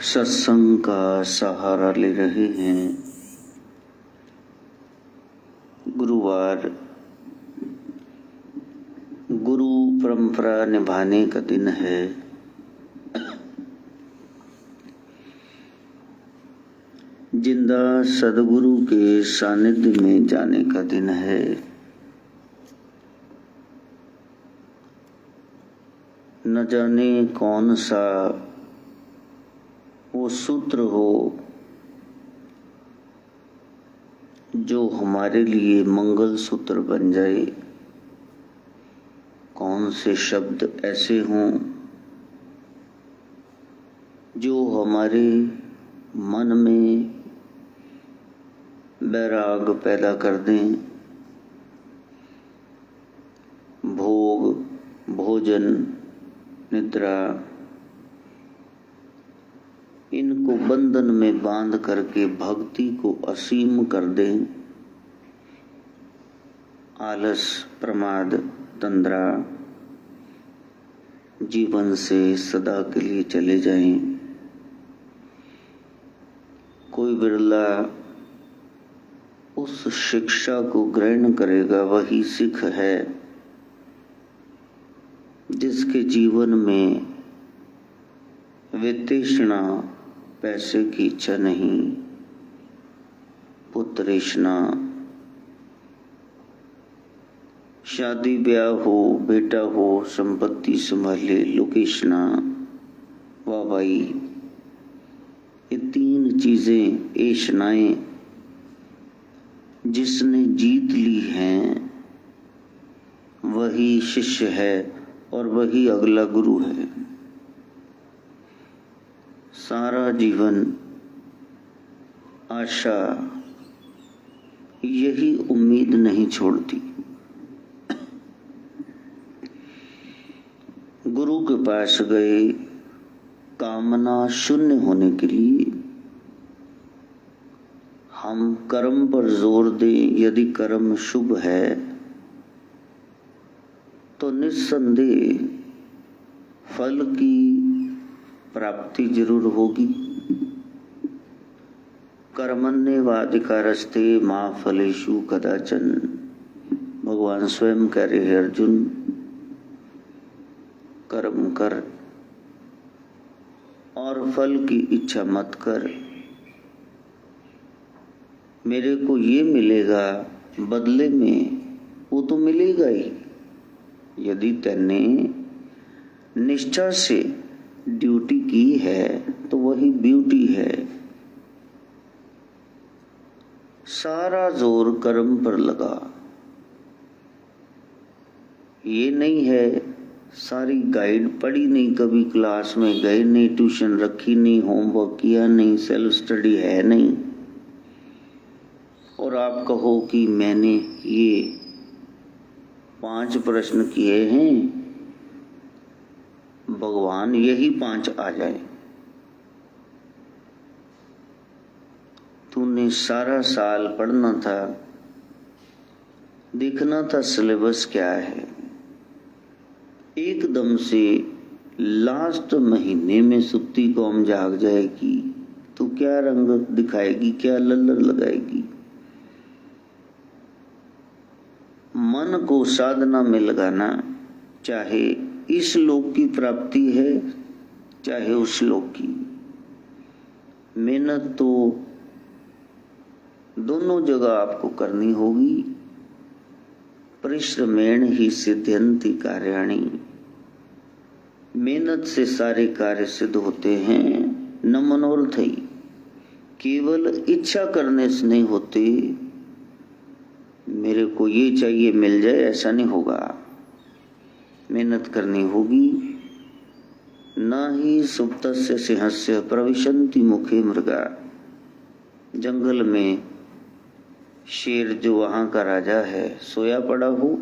सत्संग का सहारा ले रहे हैं। गुरुवार गुरु परंपरा निभाने का दिन है। जिंदा सदगुरु के सानिध्य में जाने का दिन है। न जाने कौन सा वो सूत्र हो जो हमारे लिए मंगल सूत्र बन जाए। कौन से शब्द ऐसे हों जो हमारे मन में वैराग पैदा कर दें। भोग, भोजन, निद्रा, इनको बंधन में बांध करके भक्ति को असीम कर दें। आलस, प्रमाद, तंद्रा जीवन से सदा के लिए चले जाएं। कोई बिरला उस शिक्षा को ग्रहण करेगा। वही सिख है जिसके जीवन में वितृष्णा, पैसे की इच्छा नहीं, पुत्रेष्णा, शादी ब्याह हो, बेटा हो, संपत्ति संभाले, लोकेशना, वाहवाही, ये तीन चीजें, ऐशनाएं जिसने जीत ली हैं वही शिष्य है और वही अगला गुरु है। सारा जीवन आशा यही उम्मीद नहीं छोड़ती। गुरु के पास गए कामना शून्य होने के लिए। हम कर्म पर जोर दें। यदि कर्म शुभ है तो निस्संदेह फल की प्राप्ति जरूर होगी। कर्मण्येवाधिकारस्ते मा फलेषु कदाचन। भगवान स्वयं कह रहे हैं, अर्जुन कर्म कर और फल की इच्छा मत कर। मेरे को ये मिलेगा बदले में, वो तो मिलेगा ही यदि तैने निष्ठा से ड्यूटी की है तो वही ब्यूटी है। सारा जोर कर्म पर लगा। ये नहीं है सारी गाइड पढ़ी नहीं, कभी क्लास में गए नहीं, ट्यूशन रखी नहीं, होमवर्क किया नहीं, सेल्फ स्टडी है नहीं, और आप कहो कि मैंने ये 5 प्रश्न किए हैं, भगवान यही 5 आ जाए। तूने सारा साल पढ़ना था, देखना था सिलेबस क्या है। एकदम से लास्ट महीने में सुक्ति कौम जाग जाएगी तो क्या रंग दिखाएगी, क्या लल्लर लगाएगी। मन को साधना में लगाना, चाहे इस लोक की प्राप्ति है चाहे उस लोक की। मेहनत तो दोनों जगह आपको करनी होगी। परिश्रमेण ही सिद्ध्यन्ति कार्याणि। मेहनत से सारे कार्य सिद्ध होते हैं। न मनोरथ ही, केवल इच्छा करने से नहीं होते। मेरे को ये चाहिए मिल जाए ऐसा नहीं होगा। मेहनत करनी होगी। न ही सुप्तस्य सिंहस्य प्रविशन्ति मुखे मृगा। जंगल में शेर जो वहां का राजा है सोया पड़ा हो,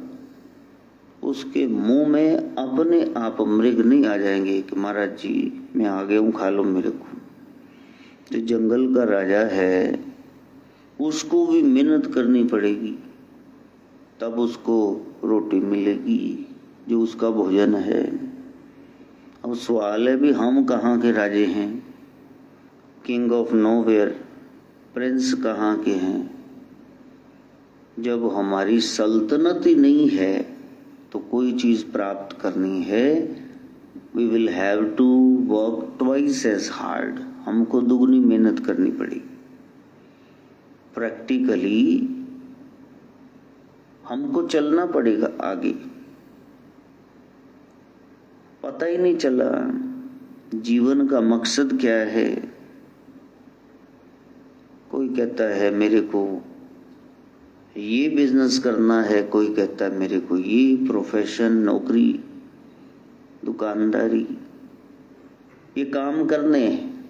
उसके मुंह में अपने आप मृग नहीं आ जाएंगे कि महाराज जी मैं आ गया हूं, खा लो मेरे को। जो जंगल का राजा है उसको भी मेहनत करनी पड़ेगी, तब उसको रोटी मिलेगी जो उसका भोजन है। अब सवाल है भी हम कहाँ के राजे हैं। किंग ऑफ नोवेयर, प्रिंस कहाँ के हैं? जब हमारी सल्तनत ही नहीं है तो कोई चीज प्राप्त करनी है, we will have to work twice as hard, हमको दुगनी मेहनत करनी पड़ेगी। प्रैक्टिकली हमको चलना पड़ेगा आगे। पता ही नहीं चला जीवन का मकसद क्या है। कोई कहता है मेरे को ये बिजनेस करना है, कोई कहता है मेरे को ये प्रोफेशन, नौकरी, दुकानदारी, ये काम करने हैं।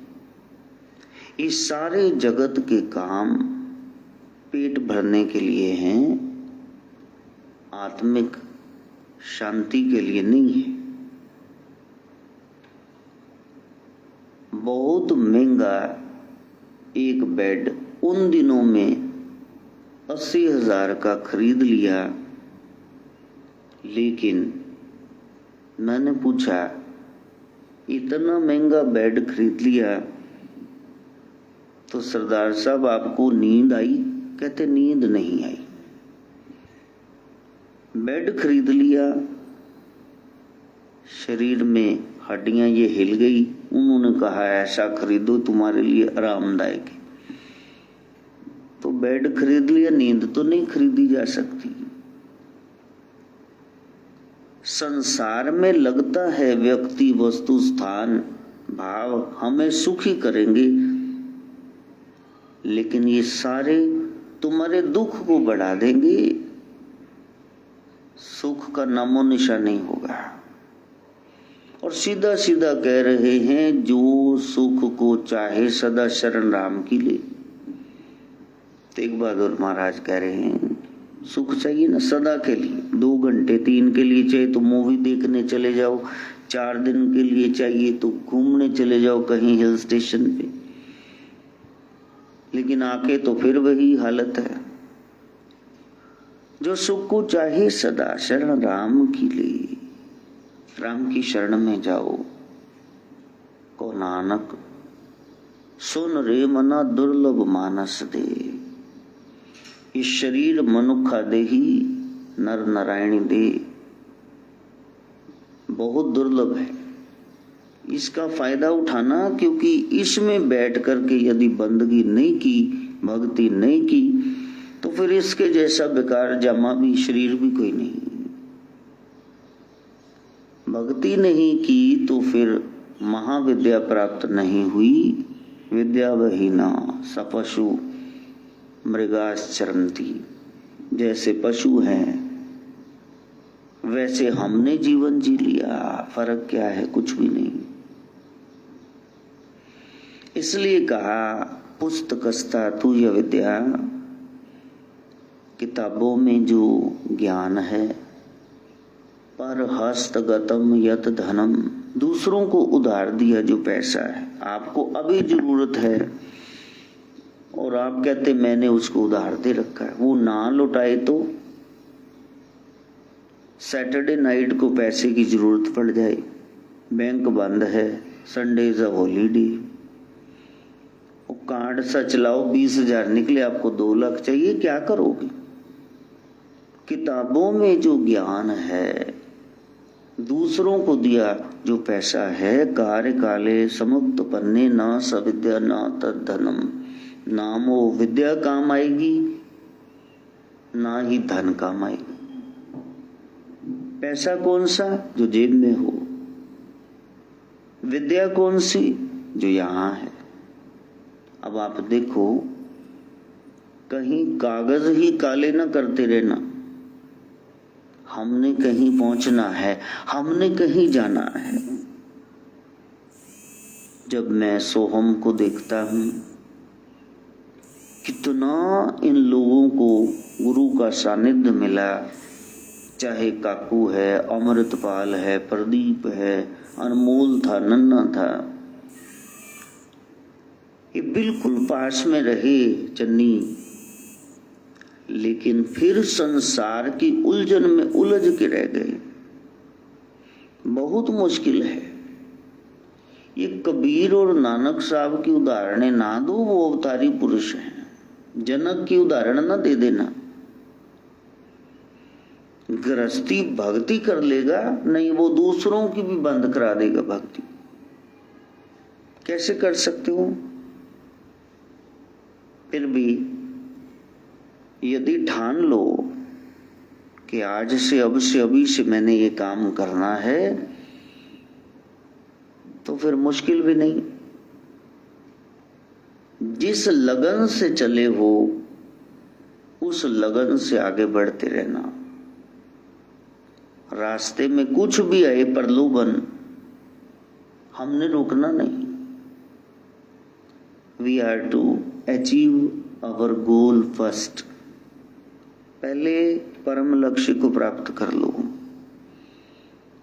इस सारे जगत के काम पेट भरने के लिए हैं, आत्मिक शांति के लिए नहीं है। बहुत महंगा एक बेड उन दिनों में 80,000 का खरीद लिया, लेकिन मैंने पूछा इतना महंगा बेड खरीद लिया तो सरदार साहब आपको नींद आई? कहते नींद नहीं आई। बेड खरीद लिया, शरीर में हड्डियां ये हिल गई, उन्होंने कहा ऐसा खरीदो तुम्हारे लिए आरामदायक है। तो बेड खरीद लिया, नींद तो नहीं खरीदी जा सकती। संसार में लगता है व्यक्ति, वस्तु, स्थान, भाव हमें सुखी करेंगे, लेकिन ये सारे तुम्हारे दुख को बढ़ा देंगे, सुख का नामो निशान नहीं होगा। और सीधा सीधा कह रहे हैं जो सुख को चाहे सदा शरण राम की ले। तेग बहादुर महाराज कह रहे हैं सुख चाहिए ना सदा के लिए, 2 घंटे 3 के लिए चाहिए तो मूवी देखने चले जाओ, 4 दिन के लिए चाहिए तो घूमने चले जाओ कहीं हिल स्टेशन पे, लेकिन आके तो फिर वही हालत है। जो सुख को चाहे सदा शरण राम की ले, राम की शरण में जाओ। को नानक सुन रे मना दुर्लभ मानस दे। इस शरीर मनुखा देही नर नारायणी दे बहुत दुर्लभ है, इसका फायदा उठाना, क्योंकि इसमें बैठ करके यदि बंदगी नहीं की, भक्ति नहीं की, तो फिर इसके जैसा बेकार जमा भी शरीर भी कोई नहीं। भक्ति नहीं की तो फिर महाविद्या प्राप्त नहीं हुई। विद्या वहीना सपशु मृगाश्चरन्ति, जैसे पशु हैं वैसे हमने जीवन जी लिया, फर्क क्या है? कुछ भी नहीं। इसलिए कहा पुस्तकस्ता तू यह विद्या, किताबों में जो ज्ञान है, पर हस्तगतम यत धनम, दूसरों को उधार दिया जो पैसा है, आपको अभी जरूरत है और आप कहते मैंने उसको उधार दे रखा है, वो ना लौटाए तो सैटरडे नाइट को पैसे की जरूरत पड़ जाए, बैंक बंद है, संडे इज अ हॉलीडे, वो कार्ड सा चलाओ 20,000 निकले, आपको 2 लाख चाहिए, क्या करोगे? किताबों में जो ज्ञान है, दूसरों को दिया जो पैसा है, कार्य काले समुक्त पन्ने ना सविद्या ना तद्धनम, नाम वो विद्या काम आएगी ना ही धन काम आएगी। पैसा कौन सा? जो जेब में हो। विद्या कौन सी? जो यहां है। अब आप देखो, कहीं कागज ही काले ना करते रहना, हमने कहीं पहुंचना है, हमने कहीं जाना है। जब मैं सोहम को देखता हूं, कितना इन लोगों को गुरु का सानिध्य मिला, चाहे काकू है, अमृतपाल है, प्रदीप है, अनमोल था, नन्ना था, ये बिल्कुल पास में रहे चन्नी, लेकिन फिर संसार की उलझन में उलझ के रह गए। बहुत मुश्किल है। ये कबीर और नानक साहब की उदाहरणें ना दो, वो अवतारी पुरुष हैं। जनक की उदाहरण ना दे देना। गृहस्थी भक्ति कर लेगा नहीं, वो दूसरों की भी बंद करा देगा भक्ति। कैसे कर सकते हो? फिर भी यदि ठान लो कि आज से, अब से, अभी से मैंने ये काम करना है, तो फिर मुश्किल भी नहीं। जिस लगन से चले हो उस लगन से आगे बढ़ते रहना। रास्ते में कुछ भी आए प्रलोभन, हमने रोकना नहीं। We are to achieve our goal first. पहले परम लक्ष्य को प्राप्त कर लो,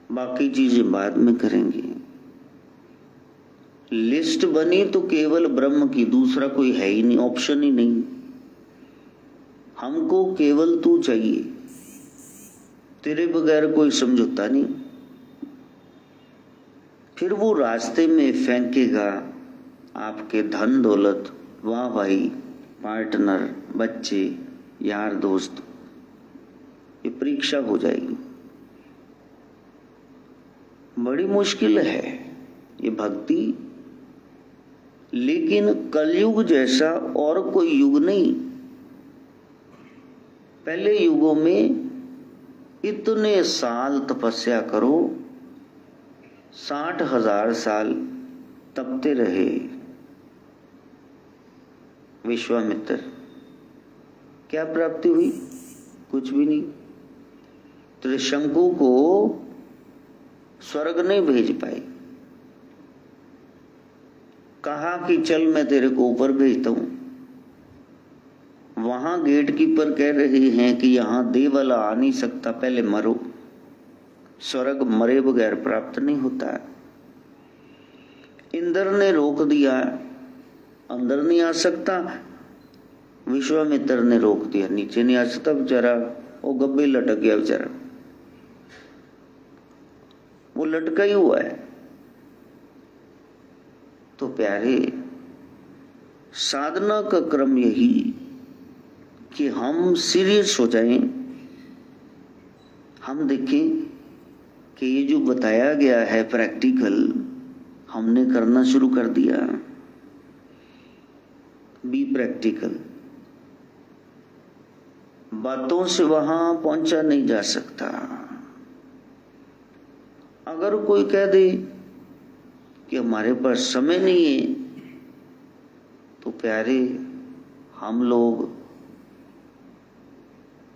बाकी चीजें बाद में करेंगे। लिस्ट बनी तो केवल ब्रह्म की, दूसरा कोई है ही नहीं, ऑप्शन ही नहीं। हमको केवल तू चाहिए, तेरे बगैर कोई समझौता नहीं। फिर वो रास्ते में फेंकेगा आपके धन दौलत, वाह भाई, पार्टनर, बच्चे, यार दोस्त, ये परीक्षा हो जाएगी। बड़ी मुश्किल है ये भक्ति, लेकिन कलयुग जैसा और कोई युग नहीं। पहले युगों में इतने साल तपस्या करो, 60,000 साल तपते रहे विश्वामित्र। क्या प्राप्ति हुई? कुछ भी नहीं। त्रिशंकु को स्वर्ग नहीं भेज पाए। कहा कि चल मैं तेरे को ऊपर भेजता हूं। वहां गेट कीपर कह रहे हैं कि यहां देवला आ नहीं सकता, पहले मरो। स्वर्ग मरे बगैर प्राप्त नहीं होता है। इंद्र ने रोक दिया, अंदर नहीं आ सकता। विश्वामित्र ने रोक दिया, नीचे नहीं आ सकता बेचारा, वो गब्बे लटक गया बेचारा, वो लटका ही हुआ है। तो प्यारे, साधना का क्रम यही कि हम सीरियस हो जाएं, हम देखें कि ये जो बताया गया है प्रैक्टिकल, हमने करना शुरू कर दिया। Be practical. बातों से वहां पहुंचा नहीं जा सकता। अगर कोई कह दे कि हमारे पास समय नहीं है, तो प्यारे, हम लोग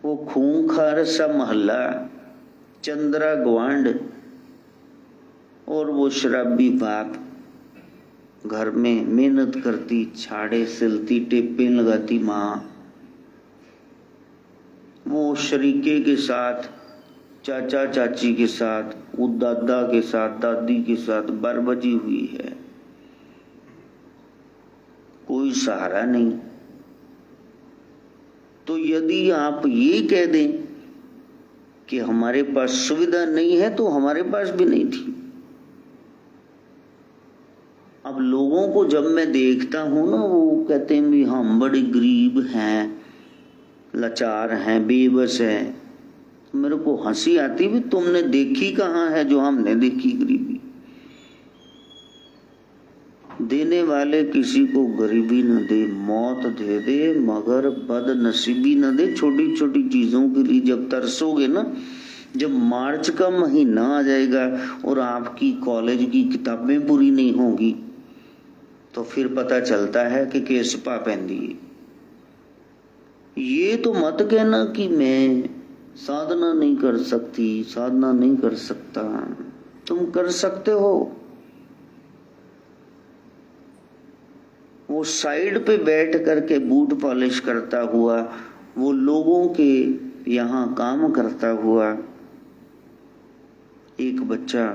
वो खूंखार सा मोहल्ला, चंद्रा ग्वांड और वो शराबी बाप, घर में मेहनत करती, छाड़े सिलती, टेपे लगाती माँ, वो शरीके के साथ, चाचा चाची के साथ, वो दादा के साथ, दादी के साथ बरबजी हुई है। कोई सहारा नहीं। तो यदि आप ये कह दें कि हमारे पास सुविधा नहीं है, तो हमारे पास भी नहीं थी। अब लोगों को जब मैं देखता हूं ना, वो कहते हैं भी हम बड़े गरीब हैं, लाचार हैं, बेबस हैं, तो मेरे को हंसी आती भी, तुमने देखी कहाँ है जो हमने देखी गरीबी। देने वाले किसी को गरीबी न दे, मौत दे दे, मगर बदनसीबी न दे। छोटी छोटी चीजों के लिए जब तरसोगे ना, जब मार्च का महीना आ जाएगा और आपकी कॉलेज की किताबें पूरी नहीं होंगी, तो फिर पता चलता है कि केस पा पैंदी। ये तो मत कहना कि मैं साधना नहीं कर सकती, साधना नहीं कर सकता। तुम कर सकते हो। वो साइड पे बैठ करके बूट पॉलिश करता हुआ, वो लोगों के यहाँ काम करता हुआ एक बच्चा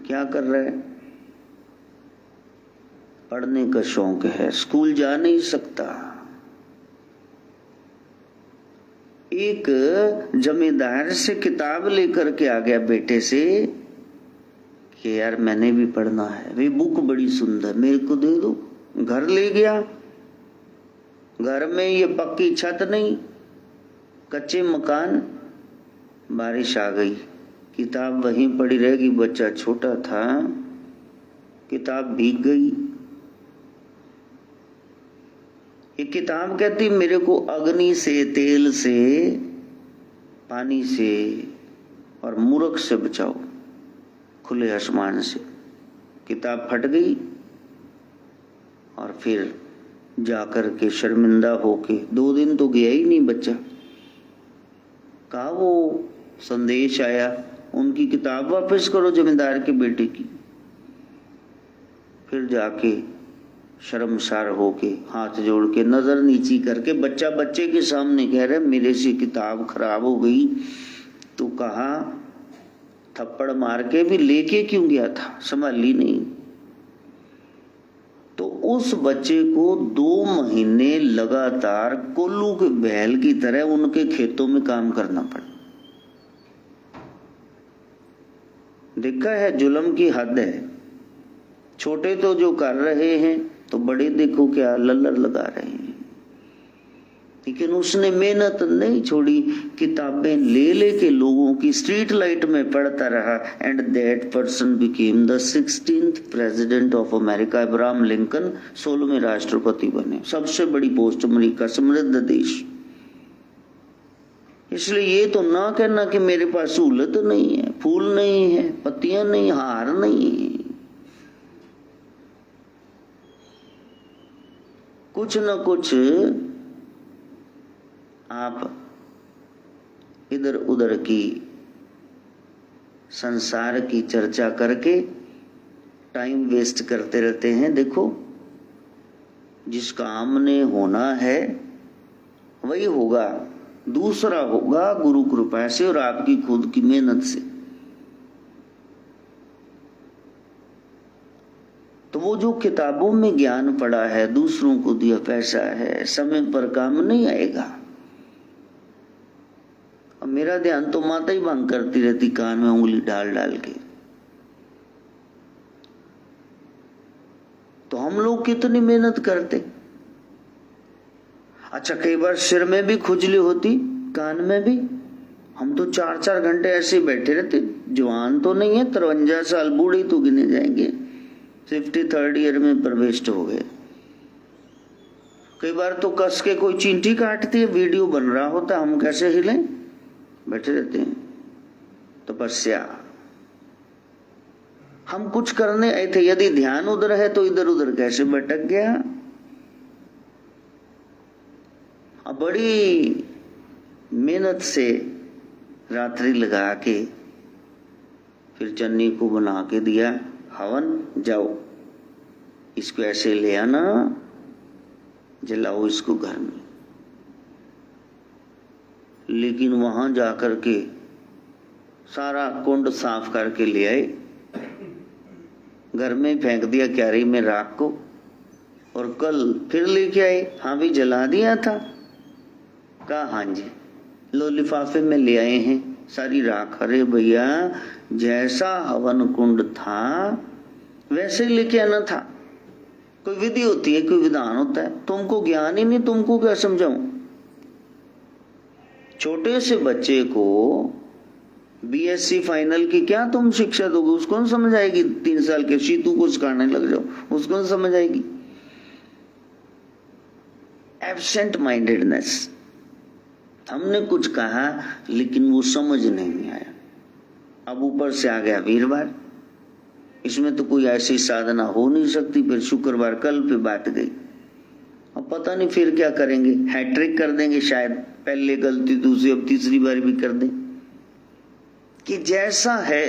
क्या कर रहा है? पढ़ने का शौक है, स्कूल जा नहीं सकता। एक जमींदार से किताब लेकर के आ गया बेटे से कि यार मैंने भी पढ़ना है, वे बुक बड़ी सुंदर, मेरे को दे दो। घर ले गया, घर में ये पक्की छत नहीं, कच्चे मकान, बारिश आ गई, किताब वहीं पड़ी रहेगी, बच्चा छोटा था, किताब भीग गई। ये किताब कहती मेरे को अग्नि से, तेल से, पानी से और मूर्ख से बचाओ, खुले आसमान से। किताब फट गई और फिर जाकर के शर्मिंदा होके 2 दिन तो गया ही नहीं बच्चा। कहा वो संदेश आया, उनकी किताब वापस करो जमींदार के बेटे की। फिर जाके शर्मसार होके हाथ जोड़ के नजर नीची करके बच्चा बच्चे के सामने कह रहे मेरे से किताब खराब हो गई। तो कहा थप्पड़ मार के भी लेके क्यों गया था, संभाली नहीं। तो उस बच्चे को 2 महीने लगातार कोल्लू के बैल की तरह उनके खेतों में काम करना पड़ा। देखा है जुल्म की हद है। छोटे तो जो कर रहे हैं तो बड़े देखो क्या लल्लर लगा रहे हैं। लेकिन उसने मेहनत नहीं छोड़ी, किताबें ले लेके लोगों की स्ट्रीट लाइट में पढ़ता रहा। And that person became the 16th president of America. Abraham Lincoln 16वें राष्ट्रपति बने, सबसे बड़ी पोस्ट अमेरिका, समृद्ध देश। इसलिए ये तो ना कहना कि मेरे पास सहूलत नहीं है, फूल नहीं है, पत्तियां नहीं, हार नहीं है। कुछ न कुछ आप इधर उधर की संसार की चर्चा करके टाइम वेस्ट करते रहते हैं। देखो जिस काम ने होना है वही होगा, दूसरा होगा गुरु कृपा से और आपकी खुद की मेहनत से। तो वो जो किताबों में ज्ञान पड़ा है, दूसरों को दिया पैसा है, समय पर काम नहीं आएगा। अब मेरा ध्यान तो माता ही भंग करती रहती कान में उंगली डाल डाल के। तो हम लोग कितनी मेहनत करते। अच्छा कई बार सिर में भी खुजली होती, कान में भी। हम तो 4-4 घंटे ऐसे बैठे रहते। जवान तो नहीं है, 53 साल, बूढ़े तो गिने जाएंगे, 53rd ईयर में प्रवेश हो गए। कई बार तो कस के कोई चींटी काटती है, वीडियो बन रहा होता, हम कैसे हिलें, बैठे रहते हैं। तपस्या। हम कुछ करने आए थे, यदि ध्यान उधर है तो इधर उधर कैसे भटक गया। अब बड़ी मेहनत से रात्रि लगा के फिर चन्नी को बना के दिया, हवन, जाओ इसको ऐसे ले आना, जलाओ इसको घर में। लेकिन वहां जाकर के सारा कुंड साफ करके ले आए, घर में फेंक दिया क्यारी में राख को, और कल फिर लेके आए। हाँ भी जला दिया था। कहा हाँ जी, लो लिफाफे में ले आए हैं सारी राख। अरे भैया जैसा हवन कुंड था वैसे लेके आना था। कोई विधि होती है, कोई विधान होता है, तुमको ज्ञान ही नहीं, तुमको क्या समझाऊं। छोटे से बच्चे को बीएससी फाइनल की क्या तुम शिक्षा दोगे, उसको न समझ आएगी। 3 साल के शीतू को सिखाने लग जाओ, उसको न समझ आएगी। Absent mindedness. हमने कुछ कहा लेकिन वो समझ नहीं आया। अब ऊपर से आ गया वीरवार, इसमें तो कोई ऐसी साधना हो नहीं सकती। फिर शुक्रवार कल पे बात गई। अब पता नहीं फिर क्या करेंगे, हैट्रिक कर देंगे शायद, पहले गलती दूसरी अब तीसरी बार भी कर दें। कि जैसा है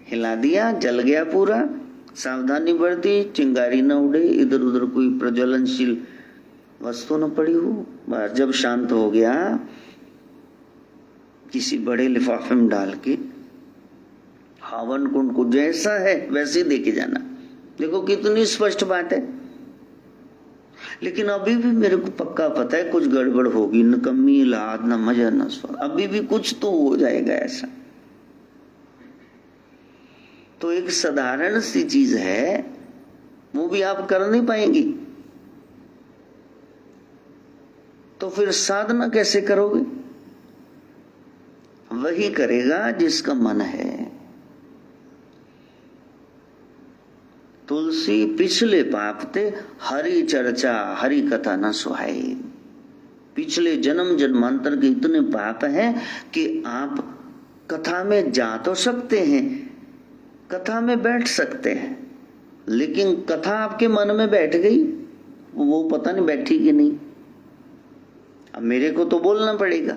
हिला दिया, जल गया पूरा। सावधानी बरती, चिंगारी न उड़े, इधर उधर कोई प्रज्वलनशील वस्तु न पड़ी हो। बस जब शांत हो गया, किसी बड़े लिफाफे में डाल के हवन कुंड को जैसा है वैसे देके जाना। देखो कितनी स्पष्ट बात है। लेकिन अभी भी मेरे को पक्का पता है कुछ गड़बड़ होगी, न कमी लाद, न मजा, न स्वाद, अभी भी कुछ तो हो जाएगा ऐसा। तो एक साधारण सी चीज है, वो भी आप कर नहीं पाएंगी, तो फिर साधना कैसे करोगे? वही करेगा जिसका मन है। तुलसी पिछले पापते हरि चर्चा हरि कथा न सुहाई। पिछले जन्म जन्मांतर के इतने पाप हैं कि आप कथा में जा तो सकते हैं, कथा में बैठ सकते हैं, लेकिन कथा आपके मन में बैठ गई, वो पता नहीं बैठी कि नहीं। अब मेरे को तो बोलना पड़ेगा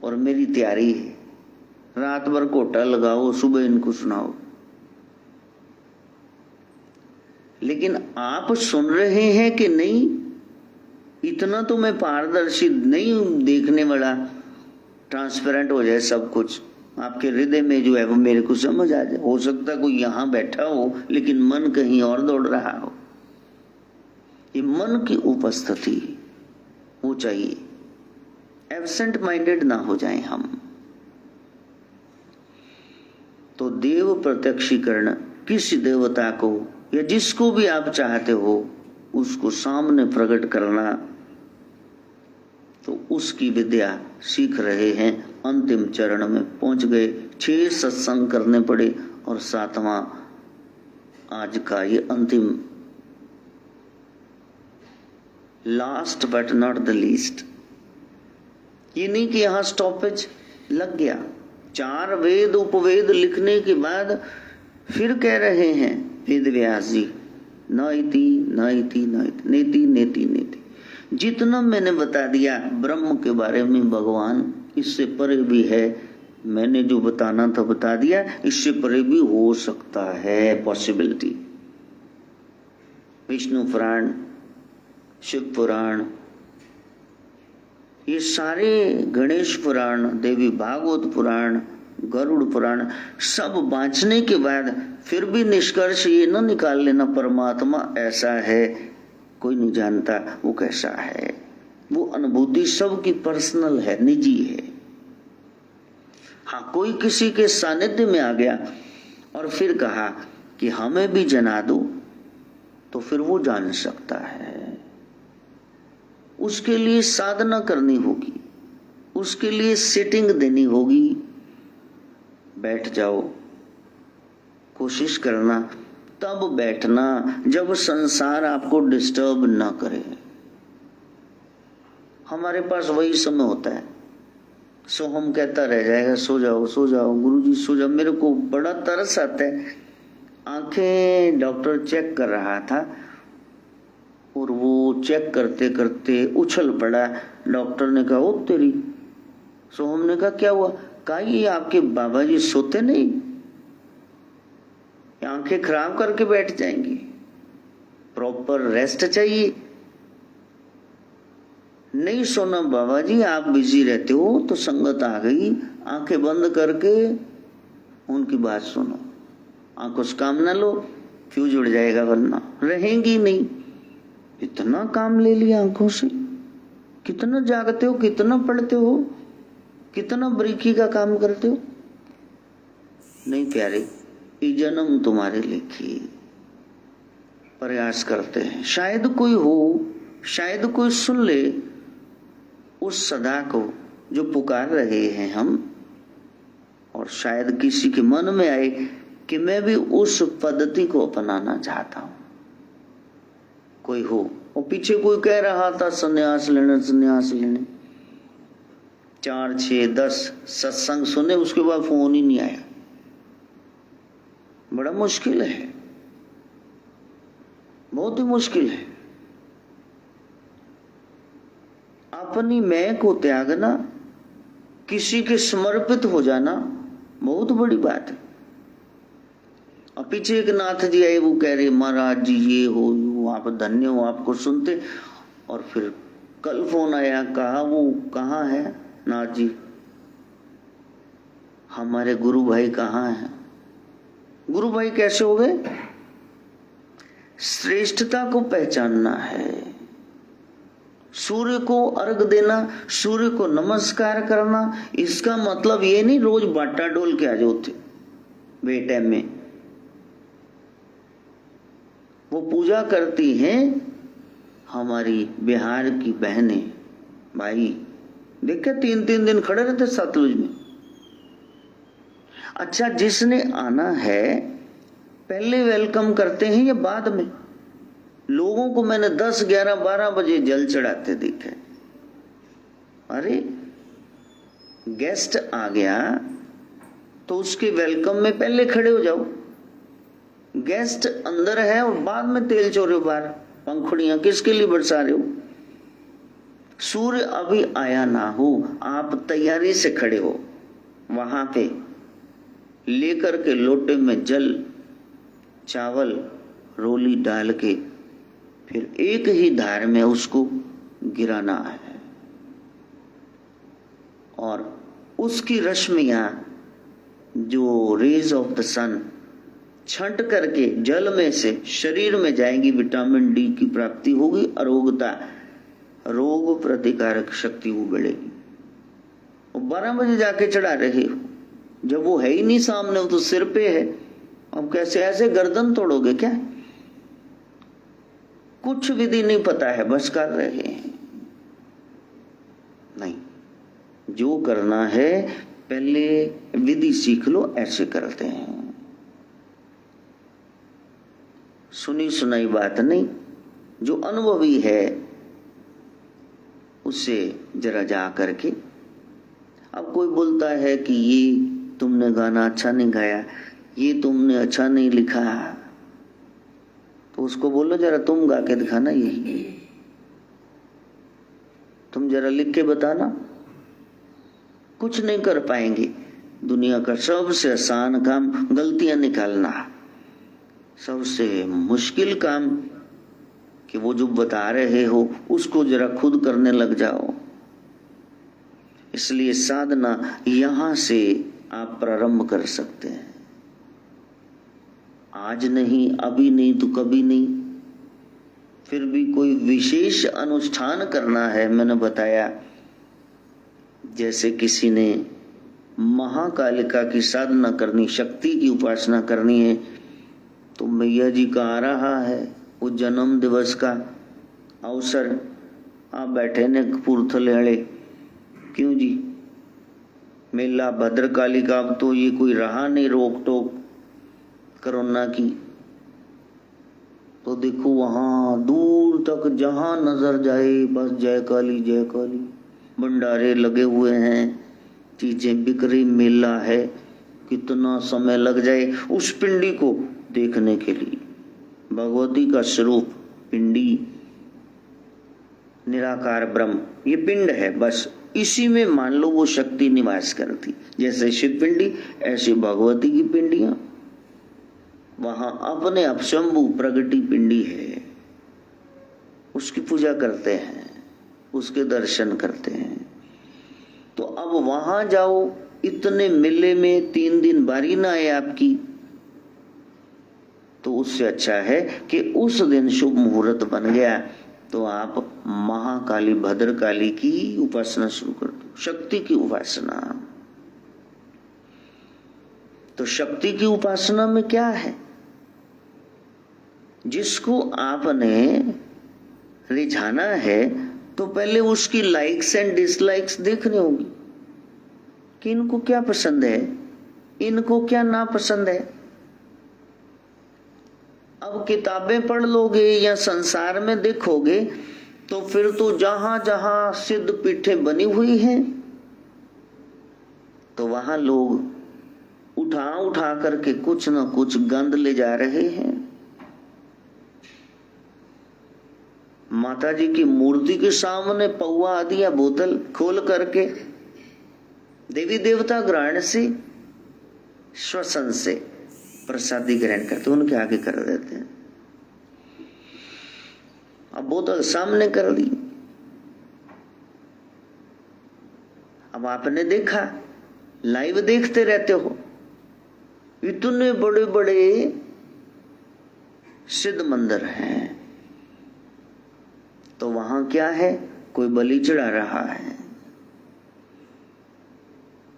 और मेरी तैयारी है, रात भर कोटा लगाओ, सुबह इनको सुनाओ, लेकिन आप सुन रहे हैं कि नहीं, इतना तो मैं पारदर्शी नहीं देखने वाला, ट्रांसपेरेंट हो जाए सब कुछ आपके हृदय में जो है वो मेरे को समझ आ जाए। हो सकता है कोई यहां बैठा हो लेकिन मन कहीं और दौड़ रहा हो। ये मन की उपस्थिति वो चाहिए, एब्सेंट माइंडेड ना हो जाए हम। तो देव प्रत्यक्षीकरण किसी देवता को या जिसको भी आप चाहते हो उसको सामने प्रकट करना, तो उसकी विद्या सीख रहे हैं। अंतिम चरण में पहुंच गए, 6 सत्संग करने पड़े और 7वां आज का ये अंतिम, last but not the least. ये नहीं कि यहां स्टॉपेज लग गया। 4 वेद उपवेद लिखने के बाद फिर कह रहे हैं वेद व्यास जी, न इति न इति न इति नेति नेति नेति। जितना मैंने बता दिया ब्रह्म के बारे में, भगवान इससे परे भी है, मैंने जो बताना था बता दिया, इससे परे भी हो सकता है, पॉसिबिलिटी। विष्णु पुराण, शिव पुराण, ये सारे, गणेश पुराण, देवी भागवत पुराण, गरुड़ पुराण, सब बांचने के बाद फिर भी निष्कर्ष ये न निकाल लेना परमात्मा ऐसा है, कोई नहीं जानता वो कैसा है। वो अनुभूति सबकी पर्सनल है, निजी है। हाँ, कोई किसी के सानिध्य में आ गया और फिर कहा कि हमें भी जना दो, तो फिर वो जान सकता है। उसके लिए साधना करनी होगी, उसके लिए सिटिंग देनी होगी। बैठ जाओ, कोशिश करना, तब बैठना जब संसार आपको डिस्टर्ब ना करे। हमारे पास वही समय होता है, सो हम कहता रह जाएगा सो जाओ सो जाओ गुरुजी सो जाओ। मेरे को बड़ा तरस आता है। आंखें डॉक्टर चेक कर रहा था और वो चेक करते करते उछल पड़ा। डॉक्टर ने कहा, ओ तेरी। सो हमने कहा क्या हुआ? कहा ये आपके बाबा जी सोते नहीं, आंखें खराब करके बैठ जाएंगी, प्रॉपर रेस्ट चाहिए। नहीं सोना बाबा जी, आप बिजी रहते हो तो संगत आ गई, आंखें बंद करके उनकी बात सुनो, आंखों से काम ना लो, फ्यूज उड़ जाएगा वरना रहेंगी नहीं। इतना काम ले लिया आंखों से, कितना जागते हो, कितना पढ़ते हो, कितना बरीकी का काम करते हो। नहीं प्यारे, ये जन्म तुम्हारे लिखी, प्रयास करते हैं, शायद कोई हो, शायद कोई सुन ले उस सदा को जो पुकार रहे हैं हम, और शायद किसी के मन में आए कि मैं भी उस पद्धति को अपनाना चाहता हूं। कोई हो, और पीछे कोई कह रहा था संन्यास लेने संन्यास लेने, 4, 6, 10 सत्संग सुने, उसके बाद फोन ही नहीं आया। बड़ा मुश्किल है, बहुत ही मुश्किल है। अपनी मैं को त्यागना, किसी के समर्पित हो जाना बहुत बड़ी बात है। और पीछे एक नाथ जी आए, वो कह रहे महाराज जी ये हो, आप धन्य हो, आपको सुनते। और फिर कल फोन आया, कहा वो कहाँ है नाथ जी, हमारे गुरु भाई कहाँ हैं? गुरु भाई कैसे हो गए? श्रेष्ठता को पहचानना है, सूर्य को अर्घ देना, सूर्य को नमस्कार करना। इसका मतलब ये नहीं रोज बाटा डोल के आ जाओ थे, बेटे में। वो पूजा करती हैं हमारी बिहार की बहनें भाई। देखे 3-3 दिन खड़े रहते सतलुज में। अच्छा, जिसने आना है पहले वेलकम करते हैं या बाद में? लोगों को मैंने 10, 11, 12 बजे जल चढ़ाते देखे। अरे गेस्ट आ गया तो उसके वेलकम में पहले खड़े हो जाओ। गेस्ट अंदर है और बाद में तेल चोरे बाहर, पंखुड़ियां किसके लिए बरसा रहे हो? सूर्य अभी आया ना हो, आप तैयारी से खड़े हो, वहां पे लेकर के लोटे में जल, चावल, रोली डाल के फिर एक ही धार में उसको गिराना है और उसकी रश्मियां जो रेज ऑफ द सन छंट करके जल में से शरीर में जाएंगी, विटामिन डी की प्राप्ति होगी, अरोगता, रोग प्रतिकारक शक्ति वो बढ़ेगी। 12 बजे जाके चढ़ा रहे हो, जब वो है ही नहीं सामने, वो तो सिर पे है। अब कैसे ऐसे गर्दन तोड़ोगे क्या? कुछ विधि नहीं पता है, बस कर रहे हैं। नहीं, जो करना है पहले विधि सीख लो, ऐसे करते हैं। सुनी सुनाई बात नहीं, जो अनुभवी है उससे जरा जा करके। अब कोई बोलता है कि ये तुमने गाना अच्छा नहीं गाया, ये तुमने अच्छा नहीं लिखा, तो उसको बोलो जरा तुम गा के दिखाना, यही तुम जरा लिख के बताना। कुछ नहीं कर पाएंगे। दुनिया का सबसे आसान काम गलतियां निकालना, सबसे मुश्किल काम कि वो जो बता रहे हो उसको जरा खुद करने लग जाओ। इसलिए साधना यहां से आप प्रारंभ कर सकते हैं। आज नहीं, अभी नहीं तो कभी नहीं। फिर भी कोई विशेष अनुष्ठान करना है, मैंने बताया जैसे किसी ने महाकालिका की साधना करनी, शक्ति की उपासना करनी है, तो मैया जी का आ रहा है वो जन्म दिवस का अवसर, आप बैठे ने कपूरथले वाले, क्यों जी मेला भद्रकाली का, अब तो ये कोई रहा नहीं रोक टोक कोरोना की, तो देखो वहां दूर तक जहां नजर जाए बस जय काली जय काली, भंडारे लगे हुए हैं, चीजें बिक रही, मेला है। कितना समय लग जाए उस पिंडी को देखने के लिए। भगवती का स्वरूप पिंडी, निराकार ब्रह्म, ये पिंड है, बस इसी में मान लो वो शक्ति निवास करती। जैसे शिव पिंडी ऐसी भगवती की पिंडियां, वहां अपने अपशंभु प्रगति पिंडी है, उसकी पूजा करते हैं, उसके दर्शन करते हैं। तो अब वहां जाओ, इतने मेले में 3 दिन बारी ना आए आपकी, तो उससे अच्छा है कि उस दिन शुभ मुहूर्त बन गया तो आप महाकाली भद्रकाली की उपासना शुरू कर दो, शक्ति की उपासना। तो शक्ति की उपासना में क्या है? जिसको आपने रिझाना है तो पहले उसकी लाइक्स एंड डिसलाइक्स देखनी होगी कि इनको क्या पसंद है, इनको क्या ना पसंद है। अब किताबें पढ़ लोगे या संसार में देखोगे तो फिर तो जहां जहां सिद्ध पीठें बनी हुई हैं तो वहां लोग उठा उठा करके कुछ ना कुछ गंद ले जा रहे हैं। माता जी की मूर्ति के सामने पौवा आदि या बोतल खोल करके देवी देवता ग्रहण से, श्वसन से प्रसादी ग्रहण करते, उनके आगे कर देते हैं। अब बोतल सामने कर ली। अब आपने देखा, लाइव देखते रहते हो, इतने बड़े बड़े सिद्ध मंदिर हैं, तो वहां क्या है, कोई बलि चढ़ा रहा है,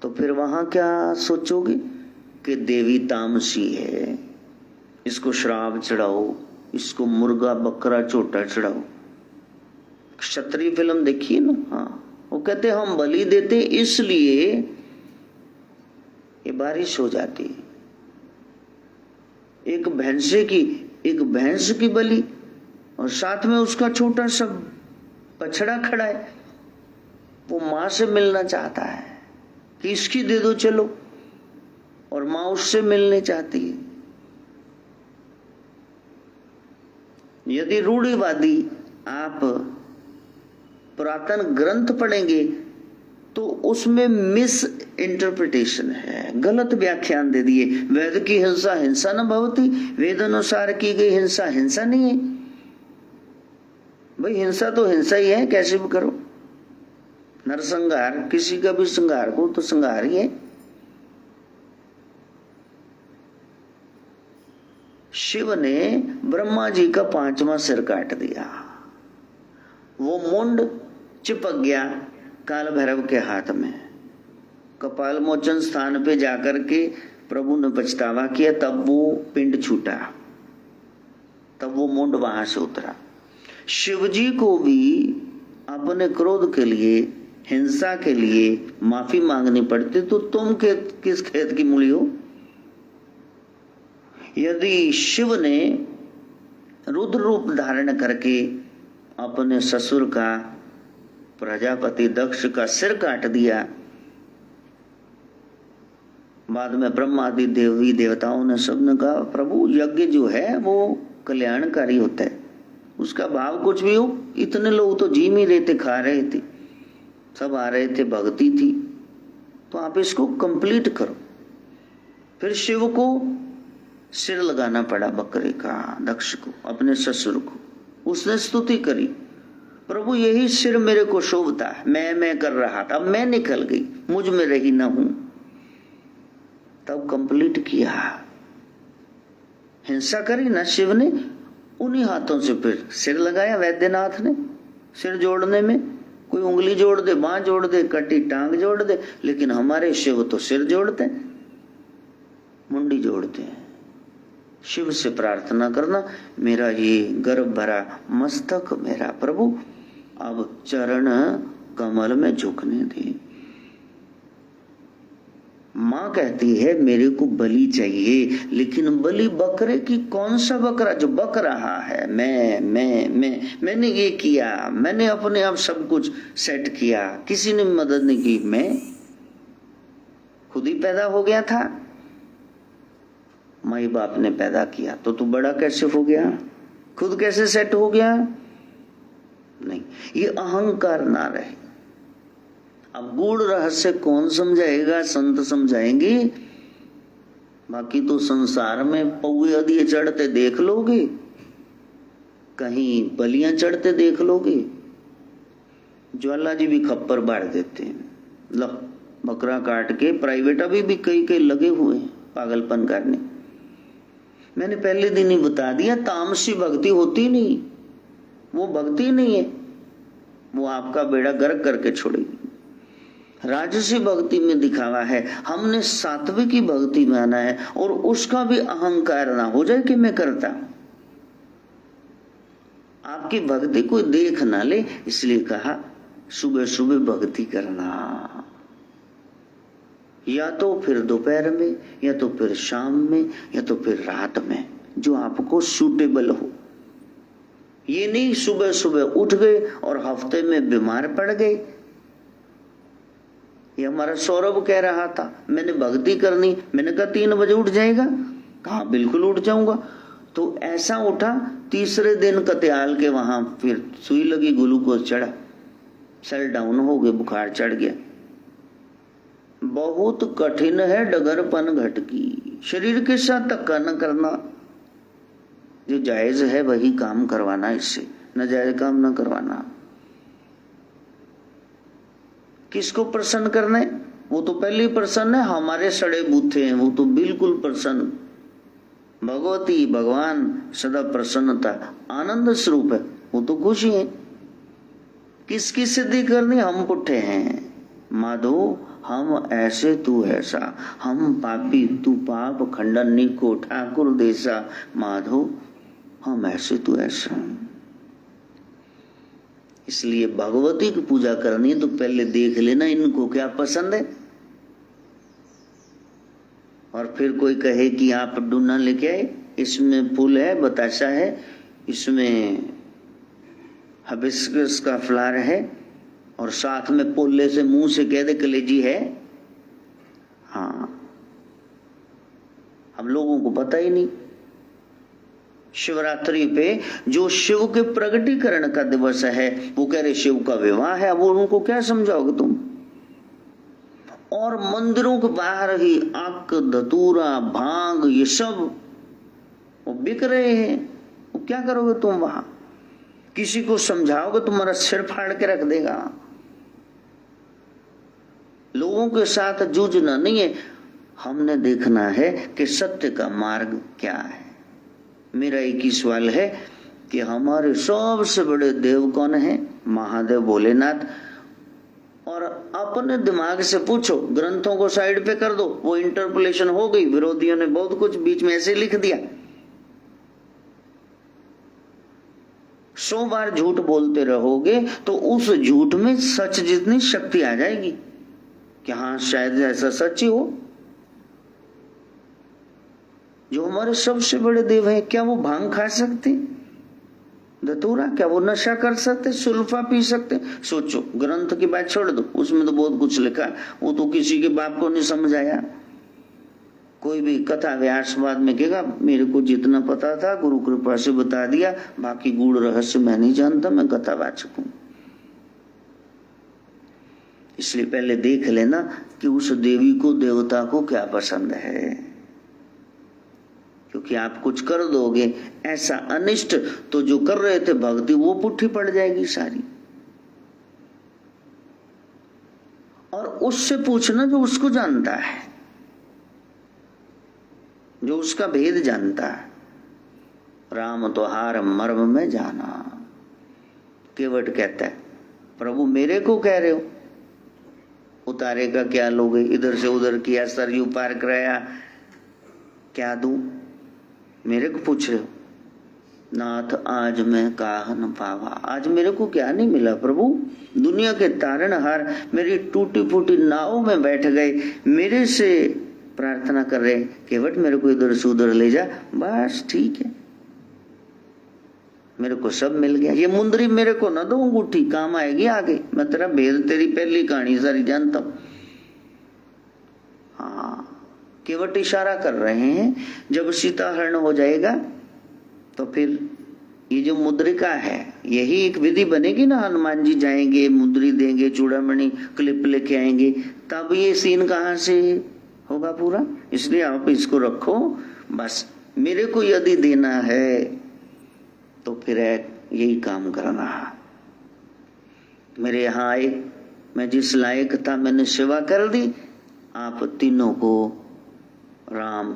तो फिर वहां क्या सोचोगे कि देवी तामसी है, इसको श्राप चढ़ाओ, इसको मुर्गा बकरा छोटा चढ़ाओ। क्षत्रिय फिल्म देखिए ना, हाँ, वो कहते हम बलि देते इसलिए ये बारिश हो जाती है। एक भैंस की बलि और साथ में उसका छोटा सा बछड़ा खड़ा है, वो मां से मिलना चाहता है कि इसकी दे दो चलो, और मां उससे मिलने चाहती है। यदि रूढ़िवादी आप पुरातन ग्रंथ पढ़ेंगे तो उसमें मिस इंटरप्रिटेशन है, गलत व्याख्यान दे दिए। वेद की हिंसा हिंसा न भवती, वेद अनुसार की गई हिंसा हिंसा नहीं है। भाई हिंसा तो हिंसा ही है, कैसे भी करो। नरसंहार, किसी का भी संहार को तो संहार ही है। शिव ने ब्रह्मा जी का 5वां सिर काट दिया, वो मुंड चिपक गया काल भैरव के हाथ में। कपाल मोचन स्थान पे जाकर के प्रभु ने पछतावा किया, तब वो पिंड छूटा, तब वो मुंड वहां से उतरा। शिव जी को भी अपने क्रोध के लिए, हिंसा के लिए माफी मांगनी पड़ती, तो तुम किस खेत की मूली हो। यदि शिव ने रुद्र रूप धारण करके अपने ससुर का, प्रजापति दक्ष का सिर काट दिया, बाद में ब्रह्मा आदि देवी देवताओं ने सबने कहा प्रभु यज्ञ जो है वो कल्याणकारी होता है, उसका भाव कुछ भी हो। इतने लोग तो जी ही रहे थे, खा रहे थे, सब आ रहे थे, भक्ति थी, तो आप इसको कंप्लीट करो। फिर शिव को सिर लगाना पड़ा बकरे का, दक्ष को, अपने ससुर को। उसने स्तुति करी, प्रभु यही सिर मेरे को शोभता है, मैं कर रहा था, अब मैं निकल गई, मुझ में रही ना हूं। तब कंप्लीट किया। हिंसा करी ना शिव ने, उन्हीं हाथों से फिर सिर लगाया वैद्यनाथ ने। सिर जोड़ने में कोई उंगली जोड़ दे, बांह जोड़ दे, कटी टांग जोड़ दे, लेकिन हमारे शिव तो सिर जोड़ते हैं, मुंडी जोड़ते हैं। शिव से प्रार्थना करना, मेरा ये गर्भ भरा मस्तक मेरा प्रभु अब चरण कमल में झुकने दे। मां कहती है मेरे को बलि चाहिए, लेकिन बलि बकरे की, कौन सा बकरा जो बक रहा है। मैंने ये किया, मैंने अपने आप सब कुछ सेट किया, किसी ने मदद नहीं की, मैं खुद ही पैदा हो गया था। माई बाप ने पैदा किया तो तू बड़ा कैसे हो गया, खुद कैसे सेट हो गया। नहीं, ये अहंकार ना रहे। अब गूढ़ रहस्य कौन समझाएगा, संत समझाएंगे। बाकी तो संसार में पौए अधिये चढ़ते देख लोगे, कहीं बलियां चढ़ते देख लोगे। ज्वाला जी भी खप्पर बांट देते हैं, लो बकरा काट के प्राइवेट अभी भी कई लगे हुए हैं पागलपन करने। मैंने पहले दिन ही बता दिया, तामसी भक्ति होती नहीं, वो भक्ति नहीं है, वो आपका बेड़ा गर्क करके छोड़ेगी। राजसी भक्ति में दिखावा है, हमने सात्विक की भक्ति में आना है, और उसका भी अहंकार ना हो जाए कि मैं करता। आपकी भक्ति कोई देख ना ले, इसलिए कहा सुबह सुबह भक्ति करना, या तो फिर दोपहर में, या तो फिर शाम में, या तो फिर रात में, जो आपको सूटेबल हो। ये नहीं सुबह सुबह उठ गए और हफ्ते में बीमार पड़ गए। ये हमारा सौरभ कह रहा था मैंने भक्ति करनी, मैंने कहा 3 बजे उठ जाएगा, कहा बिल्कुल उठ जाऊंगा। तो ऐसा उठा, तीसरे दिन कत्याल के वहां फिर सुई लगी, ग्लूकोज चढ़ा, सेल डाउन हो गए, बुखार चढ़ गया। बहुत कठिन है डगरपन घटकी, शरीर के साथ धक्का न करना, जो जायज है वही काम करवाना, इससे नाजायज काम न करवाना। किसको प्रसन्न करना है, वो तो पहले ही प्रसन्न है, हमारे सड़े बूथे हैं, वो तो बिल्कुल प्रसन्न। भगवती भगवान सदा प्रसन्नता आनंद स्वरूप है, वो तो खुशी है। किसकी सिद्धि करनी, हम पुट्ठे हैं। माधो हम ऐसे तू ऐसा, हम पापी तू पाप खंडन निको ठाकुर देसा, माधो हम ऐसे तू ऐसा। इसलिए भगवती की पूजा करनी है तो पहले देख लेना इनको क्या पसंद है। और फिर कोई कहे कि आप डूना लेके आए, इसमें फूल है, बताशा है, इसमें हिबिस्कस का फ्लावर है, और साथ में पोले से मुंह से कह दे कलेजी है। हाँ, हम लोगों को पता ही नहीं। शिवरात्रि पे जो शिव के प्रगटीकरण का दिवस है, वो कह रहे शिव का विवाह है। अब उनको क्या समझाओगे तुम? और मंदिरों के बाहर ही आक धतूरा भांग ये सब वो बिक रहे हैं। वो क्या करोगे तुम वहां? किसी को समझाओगे तुम्हारा सिर फाड़ के रख देगा। लोगों के साथ जूझना नहीं है, हमने देखना है कि सत्य का मार्ग क्या है। मेरा एक ही सवाल है कि हमारे सबसे बड़े देव कौन है? महादेव भोलेनाथ। और अपने दिमाग से पूछो, ग्रंथों को साइड पे कर दो, वो इंटरपोलेशन हो गई, विरोधियों ने बहुत कुछ बीच में ऐसे लिख दिया। 100 बार झूठ बोलते रहोगे तो उस झूठ में सच जितनी शक्ति आ जाएगी कि हाँ शायद ऐसा सच ही हो। जो हमारे सबसे बड़े देव हैं, क्या वो भांग खा सकते? धतूरा, क्या वो नशा कर सकते? सुल्फा पी सकते? सोचो, ग्रंथ की बात छोड़ दो, उसमें तो बहुत कुछ लिखा, वो तो किसी के बाप को नहीं समझ आया। कोई भी कथा व्यासवाद में कहेगा मेरे को जितना पता था गुरु कृपा से बता दिया, बाकी गूढ़ रहस्य मैं नहीं जानता, मैं कथावाचक हूं। इसलिए पहले देख लेना कि उस देवी को, देवता को क्या पसंद है, क्योंकि आप कुछ कर दोगे ऐसा अनिष्ट, तो जो कर रहे थे भक्ति वो पुट्ठी पड़ जाएगी सारी। और उससे पूछना जो उसको जानता है, जो उसका भेद जानता है। राम तो हार मर्म में जाना। केवट कहता है प्रभु मेरे को कह रहे हो, उतारे का क्या लोगे, इधर से उधर किया, सरयू पार कराया, क्या दूं, मेरे को पूछ रहे हो। नाथ आज मैं काह न पावा, आज मेरे को क्या नहीं मिला प्रभु, दुनिया के तारणहार मेरी टूटी फूटी नाव में बैठ गए, मेरे से प्रार्थना कर रहे केवट मेरे को इधर से उधर ले जा, बस ठीक है, मेरे को सब मिल गया। ये मुंदरी मेरे को ना दो, अंगूठी काम आएगी आगे, मैं तेरा भेद, तेरी पहली कहानी सारी जानता हूं। हाँ, केवट इशारा कर रहे हैं, जब सीता हरण हो जाएगा तो फिर ये जो मुद्रिका है यही एक विधि बनेगी ना, हनुमान जी जाएंगे, मुद्री देंगे, चूड़ामणि क्लिप लेके आएंगे, तब ये सीन कहां से होगा पूरा। इसलिए आप इसको रखो, बस मेरे को यदि देना है तो फिर यही काम करना है। मेरे यहाँ आए, मैं जिस लायक था मैंने सेवा कर दी, आप तीनों को, राम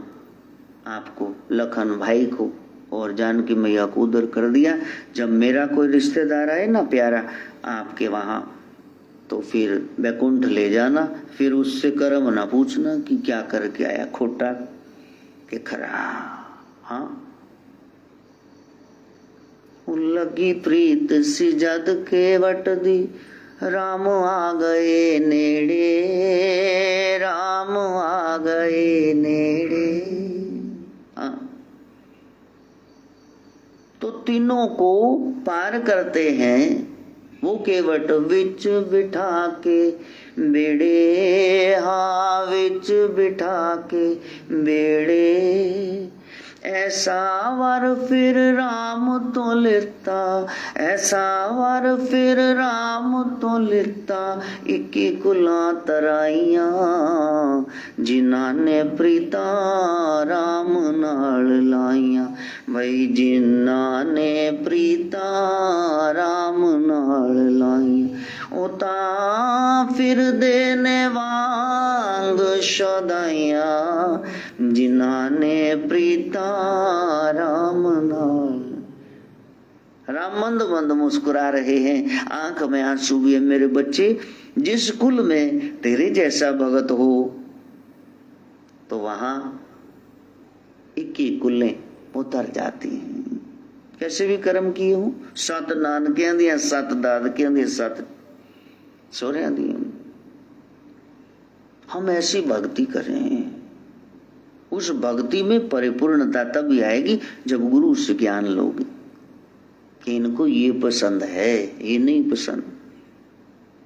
आपको, लखन भाई को और जानकी मैया को उधर कर दिया। जब मेरा कोई रिश्तेदार आए ना प्यारा आपके वहां, तो फिर बैकुंठ ले जाना, फिर उससे कर्म ना पूछना कि क्या करके आया, खोटा के खरा। हाँ, लगी प्रीत सी जद केवट दी, राम आ गए नेड़े, राम आ गए नेड़े। हाँ, तो तीनों को पार करते हैं वो केवट विच बिठा के बेड़े, हाँ विच बिठा के बेड़े। ऐसा वर फिर राम तो लेता, ऐसा वर फिर राम तो लेता, इक्की कुला तराइया, जिन्हां ने प्रीता राम नाल लाइया। भाई जिन्हां ने प्रीता राम नाल लाइया, उता फिर देने वांग सदाइया, जिन्हां ने प्रीता राम नाल। राम मंद मंद मुस्कुरा रहे हैं, आंख में आंसू भी है। मेरे बच्चे, जिस कुल में तेरे जैसा भगत हो तो वहां 21 कुलें उतर जाती हैं। कैसे भी कर्म किए हो, 7 नानकियां दियां, 7 दादकियां दियां, 7 सोहरियां दियां। हम ऐसी भक्ति करें, उस भक्ति में परिपूर्णता तभी आएगी जब गुरु से ज्ञान लोगे कि इनको ये पसंद है, ये नहीं पसंद।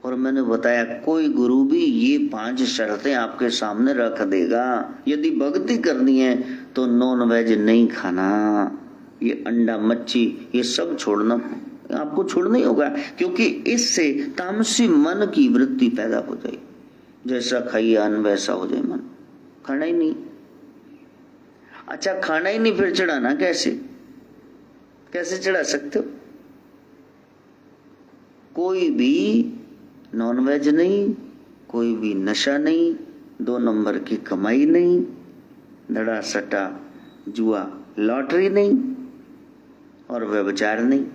और मैंने बताया कोई गुरु भी ये 5 शर्तें आपके सामने रख देगा। यदि भक्ति करनी है तो नॉन वेज नहीं खाना, ये अंडा मच्छी ये सब छोड़ना, आपको छोड़ना ही होगा, क्योंकि इससे तामसी मन की वृत्ति पैदा हो जाएगी। जैसा खाइए अन्न वैसा हो जाए मन, खाना ही नहीं। अच्छा खाना ही नहीं, फिर चढ़ाना कैसे? कैसे चढ़ा सकते हो? कोई भी नॉनवेज नहीं, कोई भी नशा नहीं, 2 नंबर की कमाई नहीं, धड़ा सटा जुआ लॉटरी नहीं और व्यभिचार नहीं।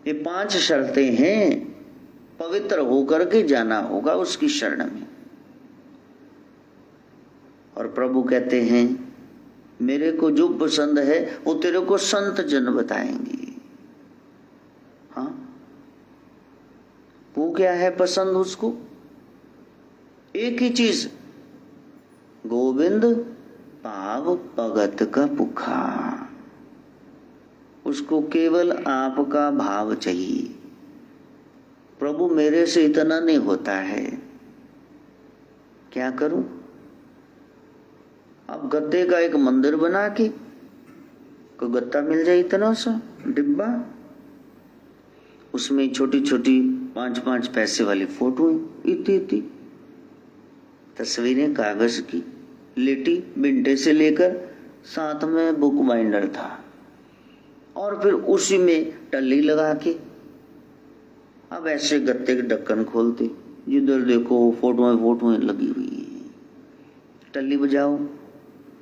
ये 5 शर्तें हैं। पवित्र होकर के जाना होगा उसकी शरण में। और प्रभु कहते हैं मेरे को जो पसंद है वो तेरे को संत जन बताएंगे। हाँ, वो क्या है पसंद उसको? एक ही चीज, गोविंद पाव भगत का भूखा। उसको केवल आपका भाव चाहिए। प्रभु मेरे से इतना नहीं होता है, क्या करूं? अब गत्ते का एक मंदिर बना के, कोई गत्ता मिल जाए इतना सा डिब्बा, उसमें छोटी छोटी 5-5 पैसे वाली फोटो, इतनी तस्वीरें कागज की लेटी, बिंटे से लेकर साथ में बुक बाइंडर था, और फिर उसी में टल्ली लगा के अब ऐसे गत्ते के ढक्कन खोलते, जिधर देखो फोटोएं लगी हुई है, टल्ली बजाओ,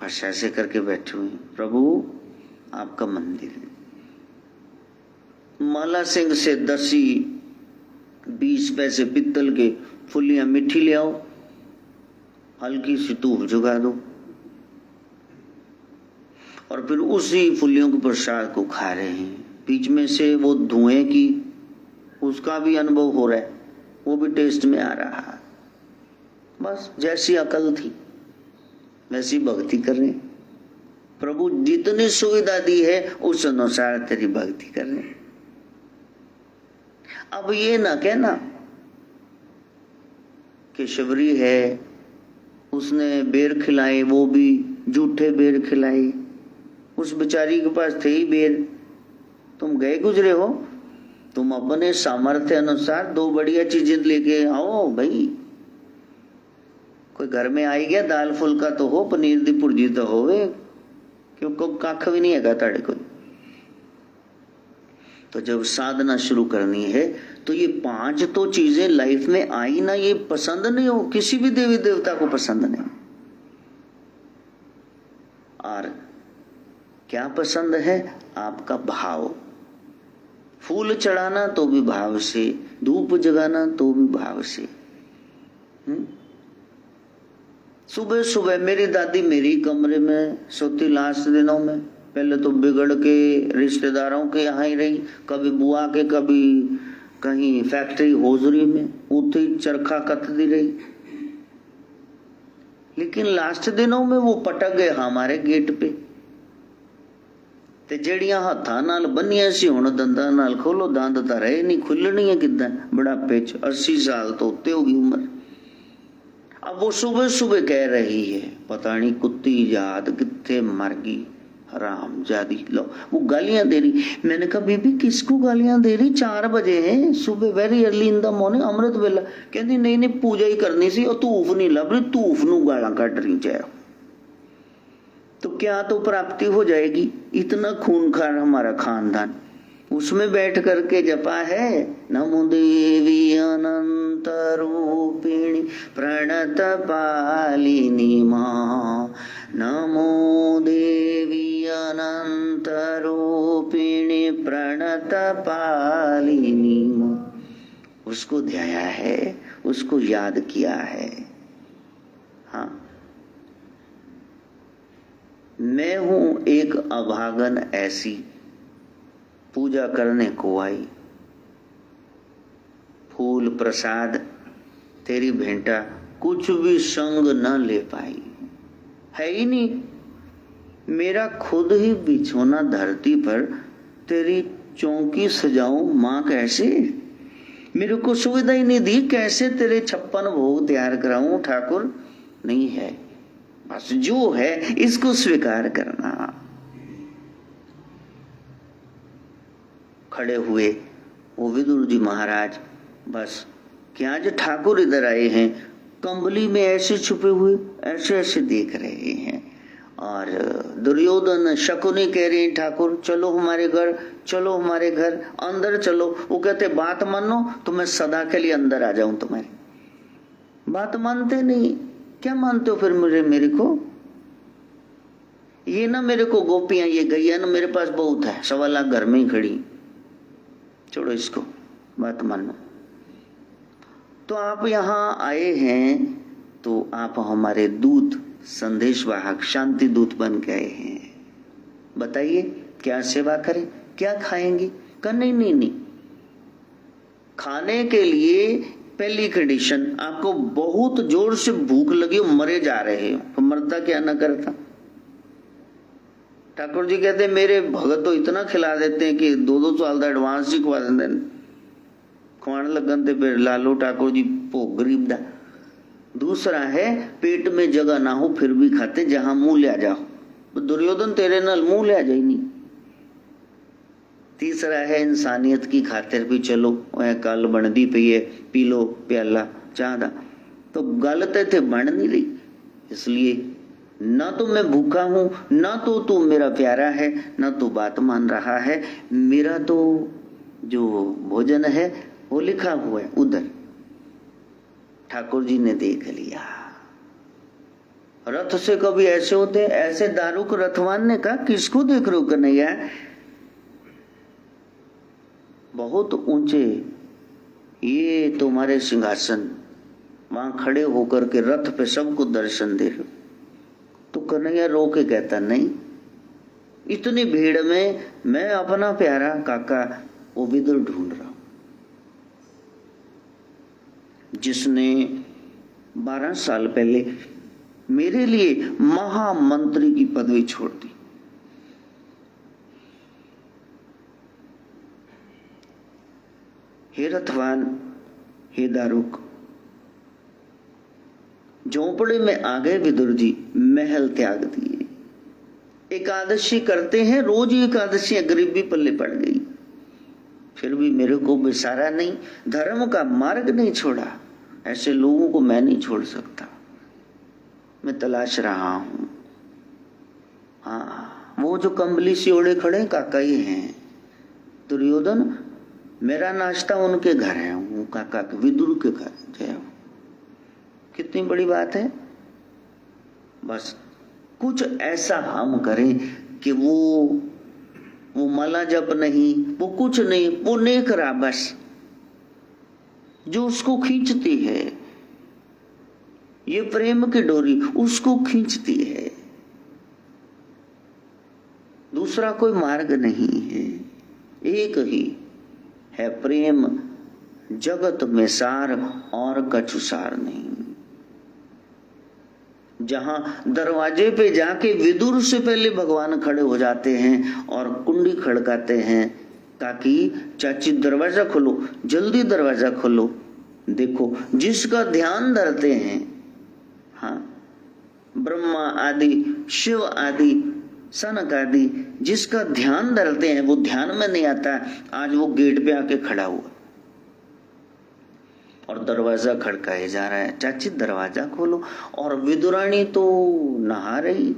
बस ऐसे करके बैठे हुए। प्रभु आपका मंदिर है। माला सिंह से 10-20 पैसे पित्तल के फुलियां मिट्टी ले आओ, हल्की सी धूप जगा दो, और फिर उसी फुलियों के प्रसाद को खा रहे हैं। बीच में से वो धुएं की उसका भी अनुभव हो रहा है, वो भी टेस्ट में आ रहा है। बस जैसी अकल थी वैसी भक्ति कर रहे। प्रभु जितनी सुविधा दी है उस अनुसार तेरी भक्ति कर रहे। अब ये ना कहना कि शबरी है, उसने बेर खिलाए, वो भी झूठे बेर खिलाए, उस बेचारी के पास थे ही बेर, तुम गए गुजरे हो, तुम अपने सामर्थ्य अनुसार 2 बढ़िया चीजें लेके आओ भाई। कोई घर में आई गया, दाल फुल्का तो हो, पनीर दी भुर्जी तो होवे, क्योंकि कख भी नहीं है ताड़े को। तो जब साधना शुरू करनी है तो ये 5 तो चीजें लाइफ में आई ना, ये पसंद नहीं हो, किसी भी देवी देवता को पसंद नहीं। और क्या पसंद है? आपका भाव। फूल चढ़ाना तो भी भाव से, धूप जगाना तो भी भाव से। सुबह सुबह मेरी दादी मेरी कमरे में सोती लास्ट दिनों में। पहले तो बिगड़ के रिश्तेदारों के यहाँ ही रही, कभी बुआ के, कभी कहीं फैक्ट्री होजरी में, उठी चरखा कतदी रही। लेकिन लास्ट दिनों में वो पटक गए हमारे गेट पे। ते जड़ियां हाथा नाल बनिया सी हुण दंदा नाल खोलो, दंद तां रहे नहीं, खुलनी है किदां? बुढ़ापे च 80 साल तो उत्ते होगी उम्र। अब वो सुबह सुबह कह रही है, पता नहीं कुत्ती याद कितने मर गई, हराम जादी। लो वो गालियां दे रही। मैंने कहा बीबी किसको गालियां दे रही? 4 बजे हैं सुबह, very early in the morning, अमृत वेला। कहती नहीं नहीं पूजा ही करनी सी, और धूफ नहीं लभ रही, धूफ नू गाला कट रही चाहे तो क्या तो प्राप्ति हो जाएगी। इतना खूनखार हमारा खानदान, उसमें बैठ करके जपा है नमो देवी अनंत रूपिणी प्रणत पालिनी मां, नमो देवी अनंत रूपिणी प्रणत पालिनी, उसको ध्याया है, उसको याद किया है। हाँ, मैं हूं एक अभागन ऐसी, पूजा करने को आई, फूल प्रसाद तेरी भेंटा कुछ भी संग न ले पाई। है ही नहीं, मेरा खुद ही बिछोना धरती पर, तेरी चौकी सजाऊं मां कैसे? मेरे को सुविधा ही नहीं दी, कैसे तेरे 56 भोग तैयार कराऊं ठाकुर? नहीं है, बस जो है इसको स्वीकार करना। खड़े हुए वो विदुर जी महाराज, बस क्या आज ठाकुर इधर आए हैं, कंबली में ऐसे छुपे हुए ऐसे ऐसे देख रहे हैं। और दुर्योधन शकुनी कह रहे हैं ठाकुर चलो हमारे घर, चलो हमारे घर, अंदर चलो। वो कहते बात मानो तो मैं सदा के लिए अंदर आ जाऊं तुम्हारी। बात मानते नहीं, क्या मानते हो फिर मेरे को? ये ना मेरे को गोपियां ये गैया ना मेरे पास बहुत है, 1.25 लाख घर में ही खड़ी, छोड़ो इसको, बात मानो। तो आप यहाँ आए हैं तो आप हमारे दूत, संदेश वाहक, शांति दूत बन के आए हैं। बताइए क्या सेवा करें, क्या खाएंगे? कहा नहीं, खाने के लिए पहली कंडीशन, आपको बहुत जोर से भूख लगी हो, मरे जा रहे हो, तो मरता क्या ना करता। ठाकुर जी कहते मेरे भगत तो इतना खिला देते हैं कि 2-2 साल का एडवांस ही खवा देते, खुआन लगन ते फिर लालू ठाकुर जी भोग गरीब दा। दूसरा है पेट में जगह ना हो फिर भी खाते, जहां मुंह ले जाओ। दुर्योधन तेरे नाल मुंह ले जाए नहीं। तीसरा है इंसानियत की खातिर भी चलो, वह कल बनदी पई है, पी लो प्याला चाह दा। तो गलत थे बन नहीं रही, इसलिए ना तो मैं भूखा हूं, ना तो तू मेरा प्यारा है, ना तो बात मान रहा है। मेरा तो जो भोजन है वो लिखा हुआ है उधर। ठाकुर जी ने देख लिया। रथ से कभी ऐसे होते, ऐसे दारुक रथवान ने कहा किसको देख रहे हो कन्हैया? बहुत ऊंचे ये तुम्हारे सिंहासन, वहां खड़े होकर के रथ पे सबको दर्शन दे रहे हो। तो कन्हैया रो के कहता नहीं, इतनी भीड़ में मैं अपना प्यारा काका वो विदुर ढूंढ रहा हूं, जिसने 12 साल पहले मेरे लिए महामंत्री की पदवी छोड़ दी। हे रथवान, हे दारुक, झोंपड़े में आ गए विदुर जी, महल त्याग दिए। एकादशी करते हैं, रोज एकादशी, गरीबी पल्ले पड़ गई, फिर भी मेरे को बिसारा नहीं, धर्म का मार्ग नहीं छोड़ा। ऐसे लोगों को मैं नहीं छोड़ सकता, मैं तलाश रहा हूं। हाँ, वो जो कंबली से ओढ़े खड़े काका ही हैं। दुर्योधन, मेरा नाश्ता उनके घर है, वो काका के विदुर के घर है। कितनी बड़ी बात है। बस कुछ ऐसा हम करें कि वो माला जप नहीं, वो कुछ नहीं, वो नेक रहा, बस जो उसको खींचती है, ये प्रेम की डोरी उसको खींचती है, दूसरा कोई मार्ग नहीं है, एक ही है प्रेम, जगत में सार और कछु सार नहीं। जहां दरवाजे पे जाके विदुर से पहले भगवान खड़े हो जाते हैं और कुंडी खड़काते हैं, ताकि चाची दरवाजा खोलो, जल्दी दरवाजा खोलो। देखो जिसका ध्यान धरते हैं, हाँ, ब्रह्मा आदि, शिव आदि, सनक आदि, जिसका ध्यान धरते हैं, वो ध्यान में नहीं आता। आज वो गेट पे आके खड़ा हुआ और दरवाजा खड़काए जा रहा है, चाची दरवाजा खोलो। और विदुरानी तो नहा रही,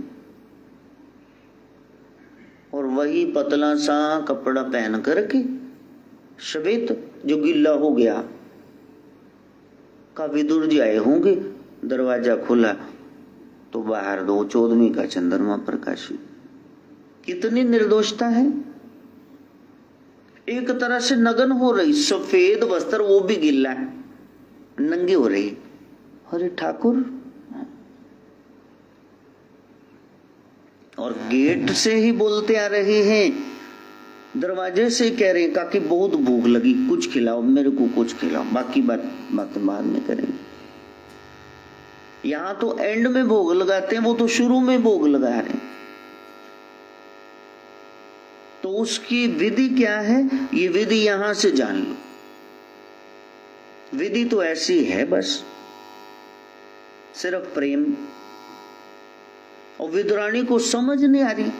और वही पतला सा कपड़ा पहन करके, श्वेत जो गिल्ला हो गया, का विदुर जी आए होंगे। दरवाजा खुला तो बाहर 2 14वीं का चंद्रमा प्रकाशित। कितनी निर्दोषता है। एक तरह से नग्न हो रही, सफेद वस्त्र वो भी गिल्ला है, नंगी हो रही। अरे ठाकुर, और गेट से ही बोलते आ रहे हैं, दरवाजे से कह रहे हैं काकी बहुत भूख लगी, कुछ खिलाओ मेरे को, कुछ खिलाओ, बाकी बात बाद में करेंगे। यहां तो एंड में भोग लगाते हैं, वो तो शुरू में भोग लगा रहे हैं। तो उसकी विधि क्या है, ये विधि यहां से जान लो। विधि तो ऐसी है, बस सिर्फ प्रेम। और विदुरानी को समझ नहीं आ रही,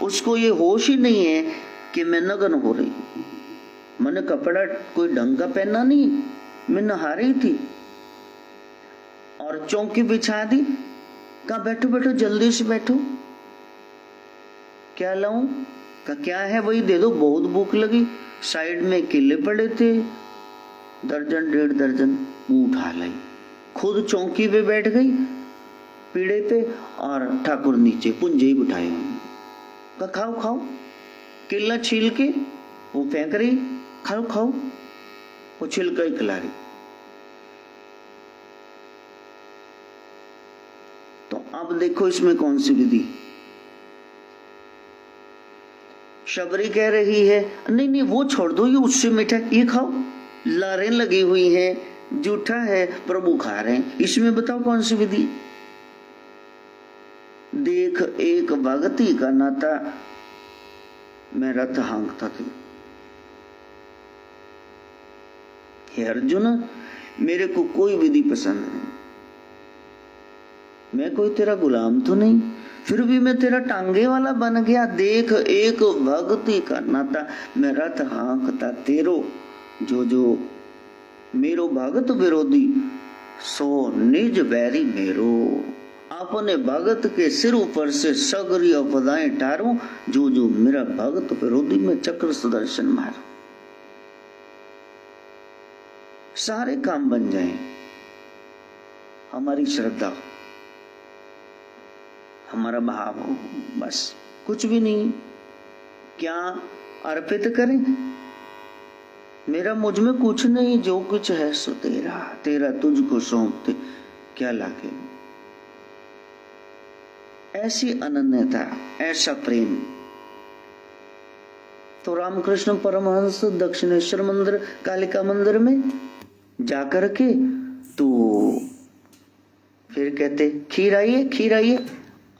उसको ये होश ही नहीं है कि मैं नग्न हो रही। मैंने कपड़ा कोई ढंग का पहना नहीं, मैं नहा रही थी और चौकी बिछा दी। कहा बैठो बैठो, जल्दी से बैठो, क्या लाऊं? का क्या है, वही दे दो, बहुत भूख लगी। साइड में केले पड़े थे, दर्जन 1.5 दर्जन, उठा लाई। खुद चौकी पे बैठ गई पीड़े पे, और ठाकुर नीचे पुंजे ही बिठाए। का खाओ खाओ, केला छील के वो फेंक रही, खाओ खाओ, वो छिलका ही खिला रही। तो अब देखो इसमें कौन सी विधि। शबरी कह रही है नहीं नहीं वो छोड़ दो, ये उससे मीठा, ये खाओ। लारें लगी हुई हैं, जूठा है, प्रभु खा रहे हैं, इसमें बताओ कौन सी विधि। देख एक भगती का नाता, मैं रथ हाँकता थी। हे अर्जुन, मेरे को कोई विधि पसंद नहीं, मैं कोई तेरा गुलाम तो नहीं, फिर भी मैं तेरा टांगे वाला बन गया। देख एक भक्ति का नाता, मैं रथ हाँकता तेरो, जो जो मेरो भगत विरोधी, सो निज बैरी मेरो। अपने भगत के सिर ऊपर से सगरी अपदाएं टारूं, जो जो मेरा भगत विरोधी में चक्र सुदर्शन मार। सारे काम बन जाएं, हमारी श्रद्धा, हमारा भाव हो, बस कुछ भी नहीं। क्या अर्पित करें? मेरा मुझ में कुछ नहीं, जो कुछ है सो तेरा, तेरा तुझको सौंपते, क्या लागे। ऐसी अनन्यता, ऐसा प्रेम। तो रामकृष्ण परमहंस दक्षिणेश्वर मंदिर, कालिका मंदिर में जाकर के तो फिर कहते खीर आइए, खीर आइए।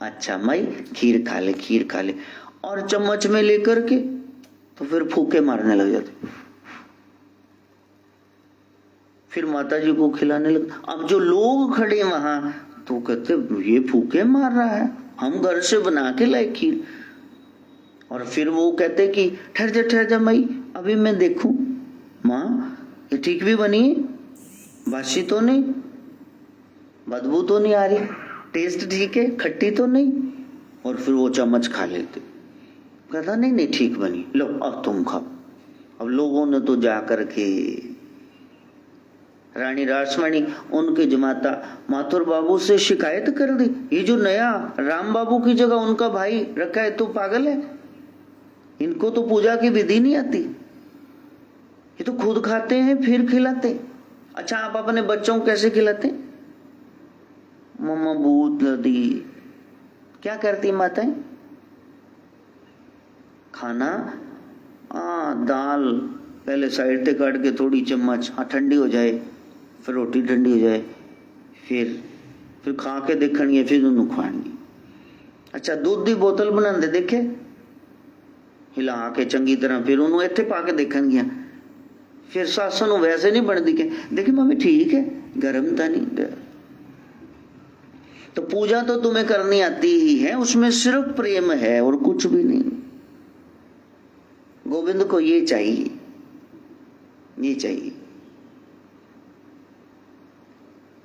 अच्छा माई खीर खा ले, खीर खा ले, और चम्मच में लेकर के तो फिर फूके मारने लग जाते, फिर माता जी को खिलाने लगे। अब जो लोग खड़े वहां तो कहते ये फूके मार रहा है, हम घर से बना के लाए खीर। और फिर वो कहते कि ठहर जा माई, अभी मैं देखूं, माँ ये ठीक भी बनी है, बासी तो नहीं, बदबू तो नहीं आ रही, टेस्ट ठीक है, खट्टी तो नहीं। और फिर वो चम्मच खा लेते, कहता नहीं नहीं ठीक बनी, लो अब तुम खाओ। अब लोगों ने तो जा करके रानी रासमणी उनके जमाता माथुर बाबू से शिकायत कर दी, ये जो नया राम बाबू की जगह उनका भाई रखा है तो पागल है, इनको तो पूजा की विधि नहीं आती, ये तो खुद खाते हैं फिर खिलाते। अच्छा आप अपने बच्चों को कैसे खिलाते? मम्मा भूत लदी। क्या करती माताएं? खाना दाल पहले साइड से काट के थोड़ी चम्मच, ठंडी हो जाए, फिर रोटी ठंडी हो जाए, फिर खा के देखनी है, फिर उन्होंने खुआनी। अच्छा दूध की बोतल बनाते देखे, हिला के चंगी तरह, फिर उन्होंने इत्थे पा के देखन गया, फिर सासू वैसे नहीं बनती के देखी मम्मी ठीक है, गर्म था नहीं। तो पूजा तो तुम्हें करनी आती ही है, उसमें सिर्फ प्रेम है और कुछ भी नहीं। गोविंद को ये चाहिए, ये चाहिए,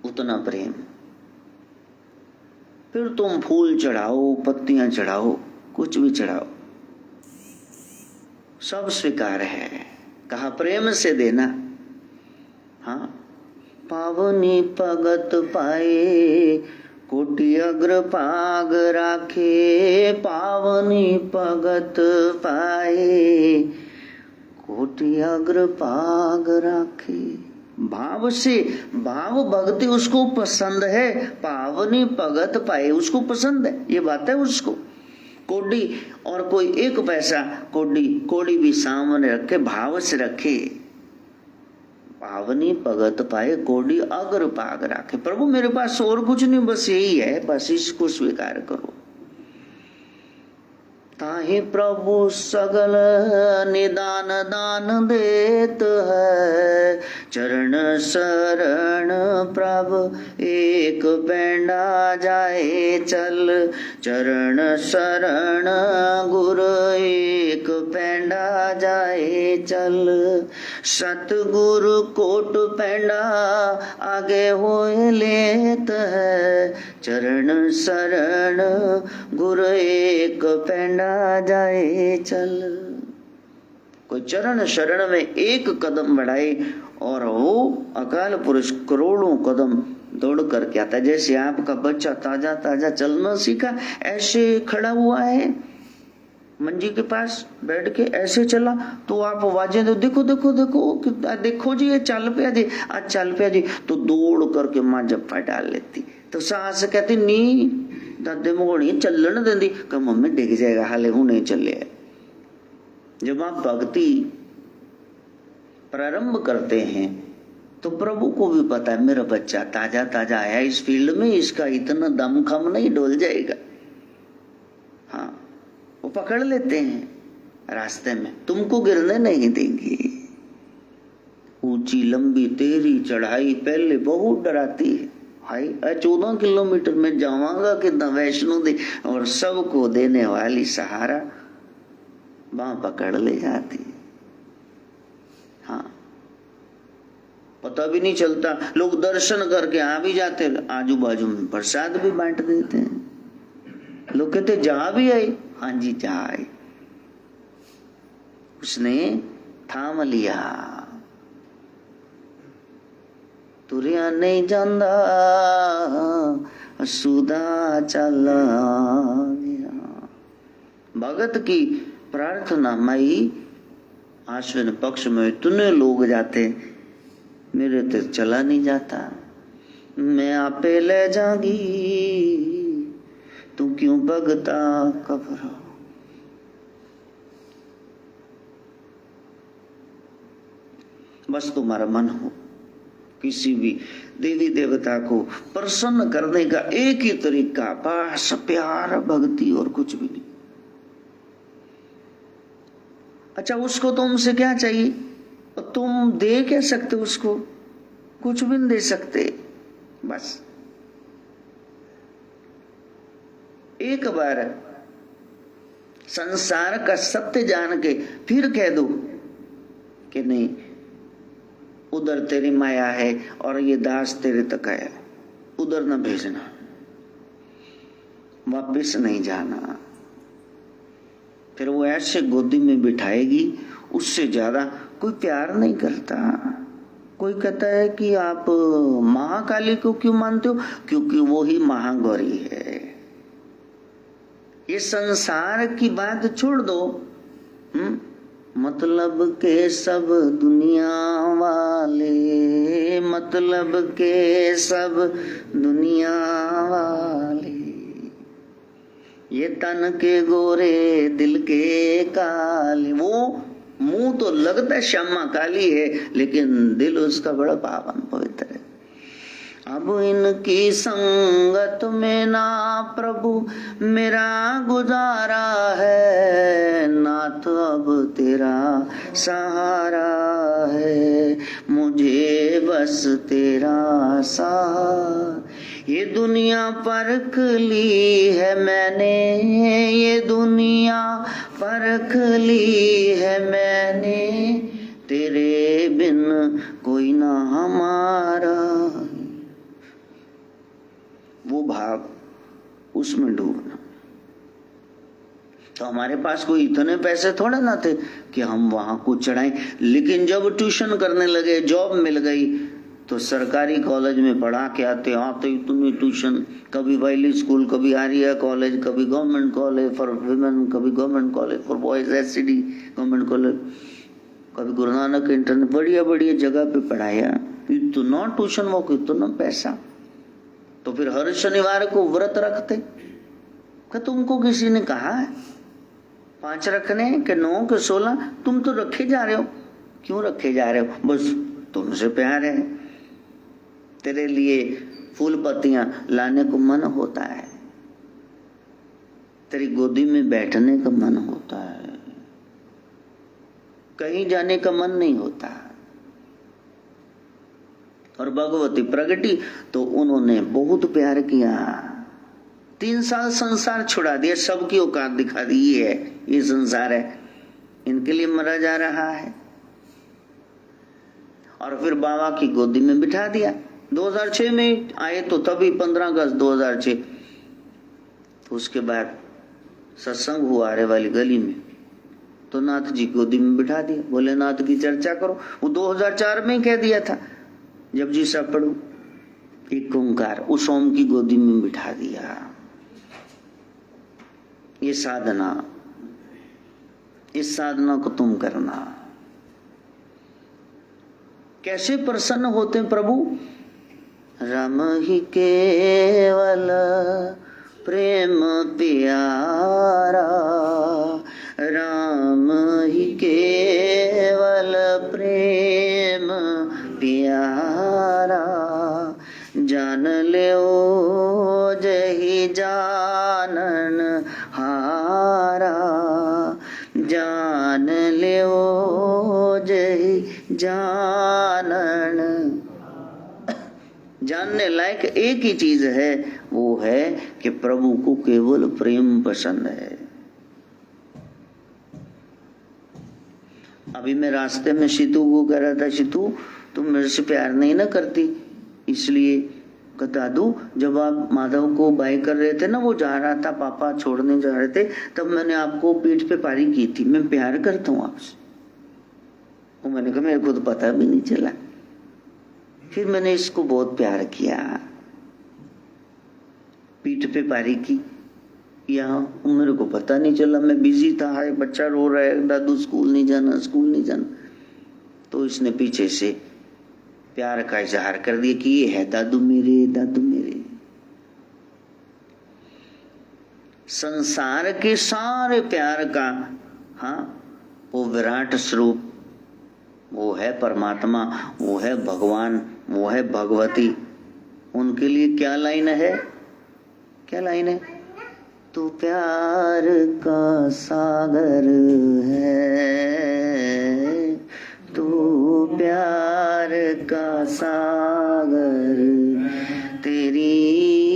उतना प्रेम। फिर तुम फूल चढ़ाओ, पत्तियां चढ़ाओ, कुछ भी चढ़ाओ, सब स्वीकार है। कहा प्रेम से देना। हाँ, पावनी भगत पाए कोटि अग्रपाग राखे पावनी भगत पाए। कोटि अग्रपाग राखे, भाव से, भाव भक्ति उसको पसंद है। पावनी भगत पाए, उसको पसंद है, ये बात है उसको। कोडी और कोई एक पैसा कोडी भी सामने रखे, भाव से रखे। पावनी भगत पाए कोडी अग्र पाग राखे। प्रभु मेरे पास और कुछ नहीं, बस यही है, बस इसको स्वीकार करो। ताहि प्रभु सगल निदान दान देत है। चरण शरण प्रभु एक पेंडा जाए चल। चरण शरण गुरु एक पेंडा जाए चल। सतगुरु कोट पेंडा आगे होए लेत है। चरण शरण गुरु एक पेंडा जाए चल। कोई चरण शरण में एक कदम बढ़ाए और वो अकाल पुरुष करोड़ों कदम दौड़ करके आता है। जैसे आपका बच्चा ताजा ताजा चलना सीखा, ऐसे खड़ा हुआ है मंजी के पास बैठ के, ऐसे चला तो आप आवाजें दो, देखो देखो देखो देखो जी ये चल पिया जी, आज चल पिया जी, तो दौड़ करके मां जप्पा डाल लेती। तो सास कहती नी दादे मोगनी चलन देंदी, कहा मम्मी डिग जाएगा हाले हूं नहीं चले। जब आप भक्ति प्रारंभ करते हैं तो प्रभु को भी पता है मेरा बच्चा ताजा ताजा आया इस फील्ड में, इसका इतना दम खम नहीं, डोल जाएगा। हाँ, वो पकड़ लेते हैं रास्ते में, तुमको गिरने नहीं देंगे। ऊंची लंबी तेरी चढ़ाई पहले बहुत डराती है। हाय 14 किलोमीटर में जाऊंगा कितना वैष्णो दे, और सबको देने वाली सहारा बां पकड़ ले जाती है। हाँ, पता भी नहीं चलता, लोग दर्शन करके आ भी जाते, आजू बाजू में प्रसाद भी बांट देते हैं। लोग कहते जा भी आए, हाँ जी जा आए। उसने थाम लिया, तुरिया नहीं जांदा सुदा चला गया। भगत की प्रार्थना माई आश्विन पक्ष में इतने लोग जाते, मेरे तो चला नहीं जाता। मैं आपे ले जाऊंगी, तू क्यों भगता कब्र। बस तुम्हारा मन हो, किसी भी देवी देवता को प्रसन्न करने का एक ही तरीका, बस प्यार भक्ति और कुछ भी नहीं। अच्छा, उसको तुमसे क्या चाहिए? तुम दे क्या सकते उसको? कुछ भी नहीं दे सकते। बस एक बार संसार का सत्य जान के फिर कह दो कि नहीं, उधर तेरी माया है और ये दास तेरे तक है, उधर न भेजना, वापिस नहीं जाना। फिर वो ऐसे गोदी में बिठाएगी, उससे ज्यादा कोई प्यार नहीं करता। कोई कहता है कि आप महाकाली को क्यों मानते हो? क्योंकि वो ही महागौरी है। ये संसार की बात छोड़ दो, मतलब के सब दुनिया वाले, मतलब के सब दुनिया वाले, ये तन के गोरे दिल के काले। वो मुंह तो लगता है श्यामा काली है, लेकिन दिल उसका बड़ा पावन पवित्र है। अब इनकी संगत में ना प्रभु मेरा गुजारा है, नाथ अब तेरा सहारा है, मुझे बस तेरा सहारा। ये दुनिया परख ली है मैंने, ये दुनिया परख ली है मैंने, तेरे बिन कोई ना हमारा। वो भाव, उसमें डूबना। तो हमारे पास कोई इतने पैसे थोड़े ना थे कि हम वहां कुछ चढ़ाएं, लेकिन जब ट्यूशन करने लगे, जॉब मिल गई, तो सरकारी कॉलेज में पढ़ा के आते इतनी ट्यूशन, कभी वैली स्कूल, कभी आर्या कॉलेज, कभी गवर्नमेंट कॉलेज फॉर विमेन, कभी government college for boys, SCD government college, कभी गुरु नानक इंटरनेट, बढ़िया बढ़िया जगह पे पढ़ाया। इतना ट्यूशन वो, इतना पैसा। तो फिर हर शनिवार को व्रत रखते। क्या तुमको किसी ने कहा है 5 रखने के 9 के 16? तुम तो रखे जा रहे हो। क्यों रखे जा रहे हो? बस तुमसे प्यार है, तेरे लिए फूल पत्तियां लाने को मन होता है, तेरी गोदी में बैठने का मन होता है, कहीं जाने का मन नहीं होता। और भगवती प्रगटी तो उन्होंने बहुत प्यार किया। 3 साल संसार छुड़ा दिया, सबकी औकात दिखा दी। ये संसार है, इनके लिए मरा जा रहा है। और फिर बाबा की गोदी में बिठा दिया। 2006 में आए तो तभी 15 अगस्त 2006। तो उसके बाद सत्संग हुआ रे वाली गली में, तो नाथ जी गोदी में बिठा दिया। बोले नाथ की चर्चा करो। वो 2004 में कह दिया था, जब जी सब पढ़ो एक ओंकार, उस ओम की गोदी में बिठा दिया। ये साधना, इस साधना को तुम करना। कैसे प्रसन्न होते प्रभु? राम ही केवल प्रेम प्यारा, राम ही केवल प्रेम प्यारा, जान ले ओ जही जानन हारा, जान ले ओ जही जानन। जानने लायक एक ही चीज है, वो है कि प्रभु को केवल प्रेम पसंद है। अभी मैं रास्ते में सीतू को कह रहा था, सीतू तुम मेरे से प्यार नहीं ना करती, इसलिए बता दूं, जब आप माधव को बाय कर रहे थे ना, वो जा रहा था, पापा छोड़ने जा रहे थे, तब मैंने आपको पीठ पे पारी की थी। मैं प्यार करता हूँ आपसे। वो मैंने कहा मेरे को तो पता भी नहीं चला। फिर मैंने इसको बहुत प्यार किया, पीठ पे पारी की। यहाँ मेरे को पता नहीं चला, मैं बिजी था, हाय बच्चा रो रहा है, दादू स्कूल नहीं जाना, स्कूल नहीं जाना। तो इसने पीछे से प्यार का इजहार कर दिया कि ये है दादू मेरे, दादू मेरे। संसार के सारे प्यार का, हाँ, वो विराट स्वरूप, वो है परमात्मा, वो है भगवान, वो है भगवती। उनके लिए क्या लाइन है? क्या लाइन है? तू प्यार का सागर है, तू प्यार का सागर, तेरी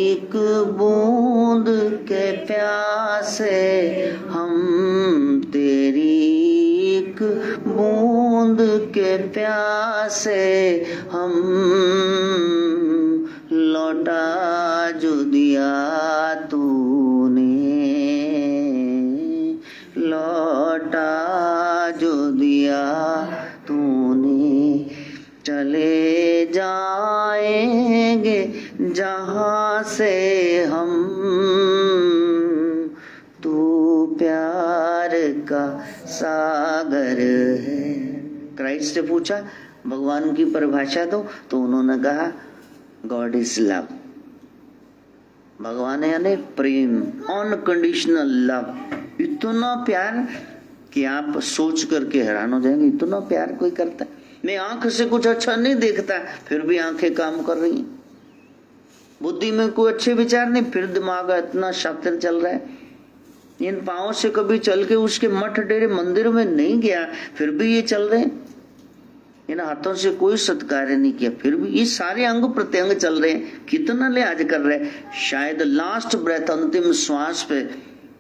एक बूंद के प्यासे हम, तेरी एक बूंद के प्यासे हम, लौटा जो दिया तूने, लौटा जो दिया तूने, चले जाएंगे जहां से हम, तू प्यार का सागर है। क्राइस्ट से पूछा भगवान की परिभाषा दो, तो उन्होंने कहा गॉड इज लव। भगवान यानी प्रेम, अनकंडीशनल लव। इतना प्यार कि आप सोच करके हैरान हो जाएंगे, इतना प्यार कोई करता है। मैं आंख से कुछ अच्छा नहीं देखता, फिर भी आंखें काम कर रही हैं। बुद्धि में कोई अच्छे विचार नहीं, फिर दिमाग इतना शातिर चल रहा है। इन पांवों से कभी चल के उसके मठ डेरे मंदिर में नहीं गया, फिर भी ये चल रहे हैं। इन हाथों से कोई सत्कार्य नहीं किया, फिर भी ये सारे अंग प्रत्यंग चल रहे हैं। कितना लिहाज कर रहे हैं। शायद लास्ट ब्रेथ, अंतिम श्वास पे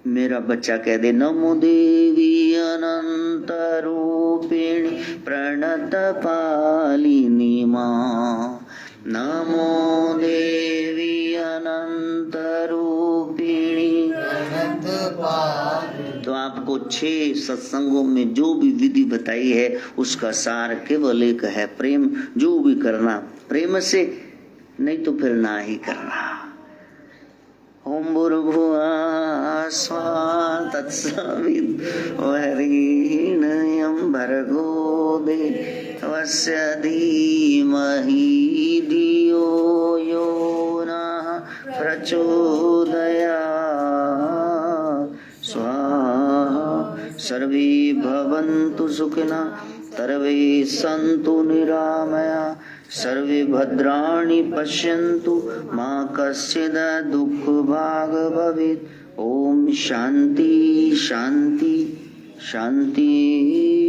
मेरा बच्चा कह दे, नमो देवी अनंत रूपिणी प्रणत पालिनी मां, नमो देवी अनंत रूपिणी प्रणत पालिनी। तो आपको 6 सत्संगों में जो भी विधि बताई है उसका सार केवल एक है, प्रेम। जो भी करना प्रेम से, नहीं तो फिर ना ही करना। ओम भूर्भुवः स्वः तत्सवितुर्वरेण्यं भर्गो देवस्य धीमहि धियो यो नः प्रचोदयात्। स्वाहा। सर्वे भवन्तु सुखिनः, सर्वे सन्तु निरामया, सर्वे भद्राणि पश्यन्तु, मा कश्चित् दुःखभाग् भवेत्। ओम शांति शांति शांति।